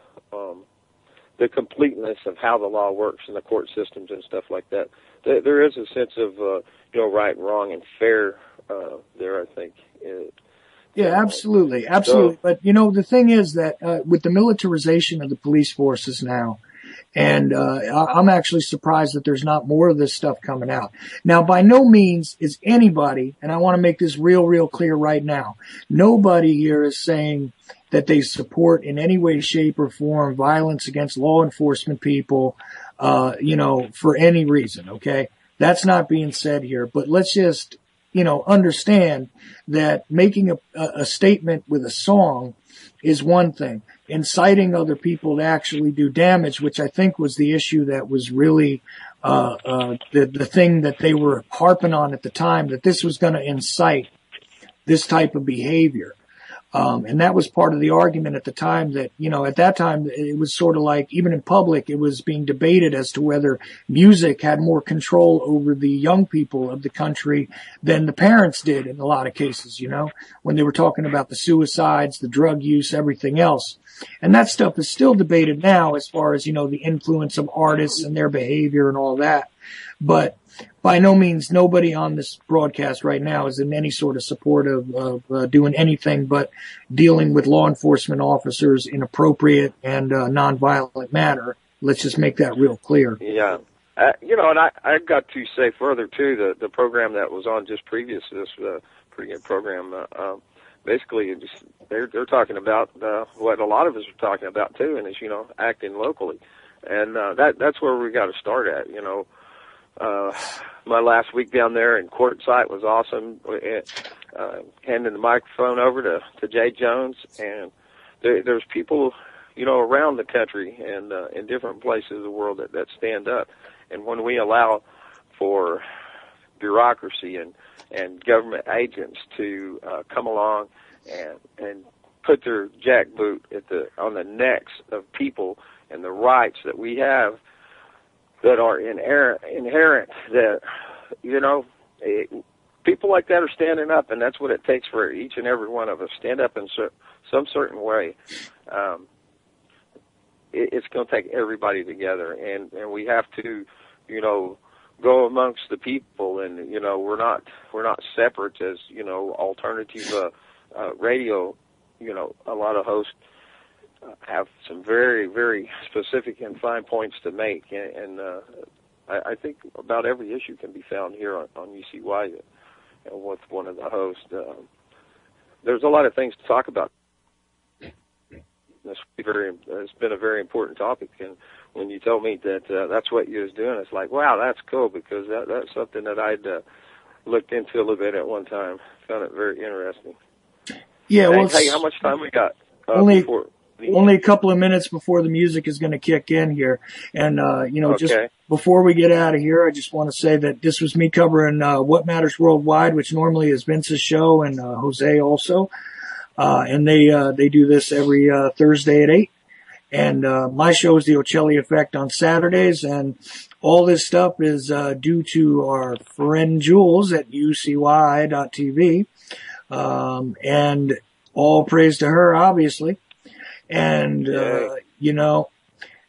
completeness of how the law works and the court systems and stuff like that. There is a sense of right and wrong and fair there, I think, Yeah, absolutely. Absolutely. So, but, the thing is that with the militarization of the police forces now, and I'm actually surprised that there's not more of this stuff coming out. Now, by no means is anybody, and I want to make this real clear right now, nobody here is saying that they support in any way, shape, or form violence against law enforcement people, for any reason, okay? That's not being said here, but let's just, understand that making a statement with a song is one thing. Inciting other people to actually do damage, which I think was the issue that was really the thing that they were harping on at the time, that this was going to incite this type of behavior. And that was part of the argument at the time that, at that time it was sort of like, even in public, it was being debated as to whether music had more control over the young people of the country than the parents did in a lot of cases, when they were talking about the suicides, the drug use, everything else. And that stuff is still debated now as far as, the influence of artists and their behavior and all that. But by no means, nobody on this broadcast right now is in any sort of support of doing anything but dealing with law enforcement officers in appropriate and nonviolent manner. Let's just make that real clear. Yeah. And I got to say further, too, the program that was on just previous to this, pretty good program, basically they're talking about what a lot of us are talking about, too, and it's, acting locally. And that's where we got to start at, my last week down there in Quartzsite was awesome. Handing the microphone over to Jay Jones, and there's people, around the country and in different places of the world that stand up. And when we allow for bureaucracy and government agents to come along and put their jackboot on the necks of people and the rights that we have that are inherent, that, people like that are standing up, and that's what it takes for each and every one of us. Stand up in some certain way. It's going to take everybody together, and we have to, go amongst the people, and, we're not separate as, alternative radio, a lot of hosts have some very, very specific and fine points to make, and I think about every issue can be found here on UCY with one of the hosts. There's a lot of things to talk about. It's been a very important topic, and when you told me that that's what you was doing, it's like, wow, that's cool, because that's something that I'd looked into a little bit at one time. Found it very interesting. Yeah, well, hey, how much time we got? Only a couple of minutes before the music is going to kick in here. And, okay. Just before we get out of here, I just want to say that this was me covering What Matters Worldwide, which normally is Vince's show, and Jose also. And they do this every Thursday at 8. And my show is the Ocelli Effect on Saturdays. And all this stuff is due to our friend Jules at UCY.tv. And all praise to her, obviously. And,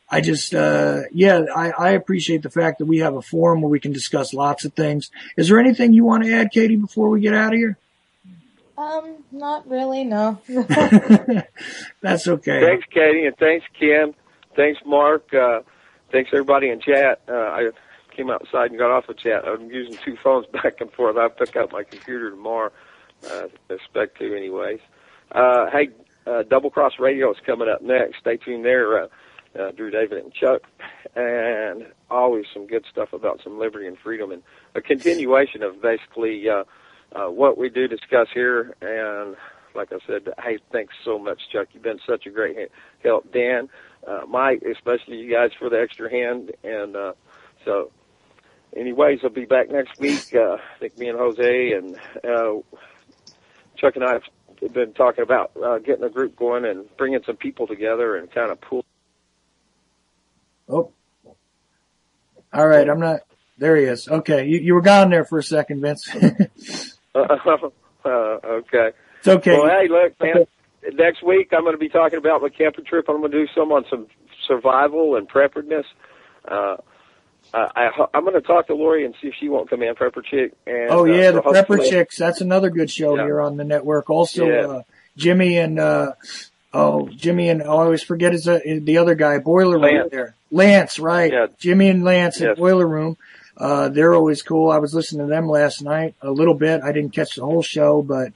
I just, I appreciate the fact that we have a forum where we can discuss lots of things. Is there anything you want to add, Katie, before we get out of here? Not really, no. That's okay. Thanks, Katie, and thanks, Kim. Thanks, Mark. Thanks, everybody in chat. I came outside and got off of chat. I'm using two phones back and forth. I'll pick up my computer tomorrow. Expect to anyways. Hey, Double Cross Radio is coming up next. Stay tuned there, Drew David and Chuck. And always some good stuff about some liberty and freedom, and a continuation of basically what we do discuss here. And like I said, hey, thanks so much, Chuck. You've been such a great help. Dan, Mike, especially you guys for the extra hand. And so anyways, I'll be back next week. I think me and Jose and Chuck and I have been talking about getting a group going and bringing some people together and kind of pull. Oh, all right. I'm not. There he is. Okay, you were gone there for a second, Vince. Okay. It's okay. Well, hey, look, man. Next week I'm going to be talking about my camping trip. I'm going to do some on some survival and preparedness. I'm going to talk to Lori and see if she won't come in, Prepper Chick. And, the Prepper Chicks. That's another good show here on the network. Also, Jimmy and I always forget the other guy, Boiler Room there. Lance, right. Yeah. Jimmy and Lance at Boiler Room. They're always cool. I was listening to them last night a little bit. I didn't catch the whole show, but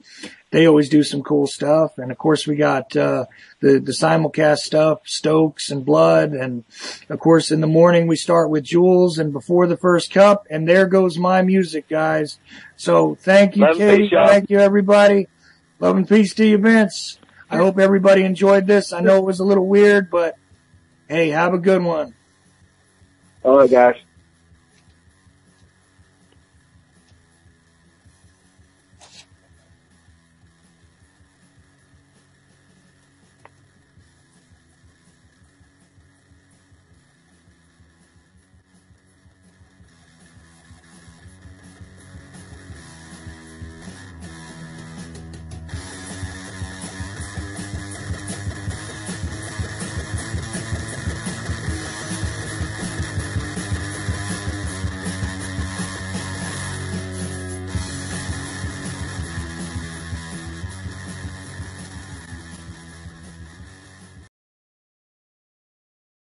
they always do some cool stuff. And of course we got, the simulcast stuff, Stokes and Blood. And of course in the morning we start with Jules and Before the First Cup. And there goes my music, guys. So thank you, Katie. Thank you, everybody. Love and peace to you, Vince. I hope everybody enjoyed this. I know it was a little weird, but hey, have a good one. All right, guys.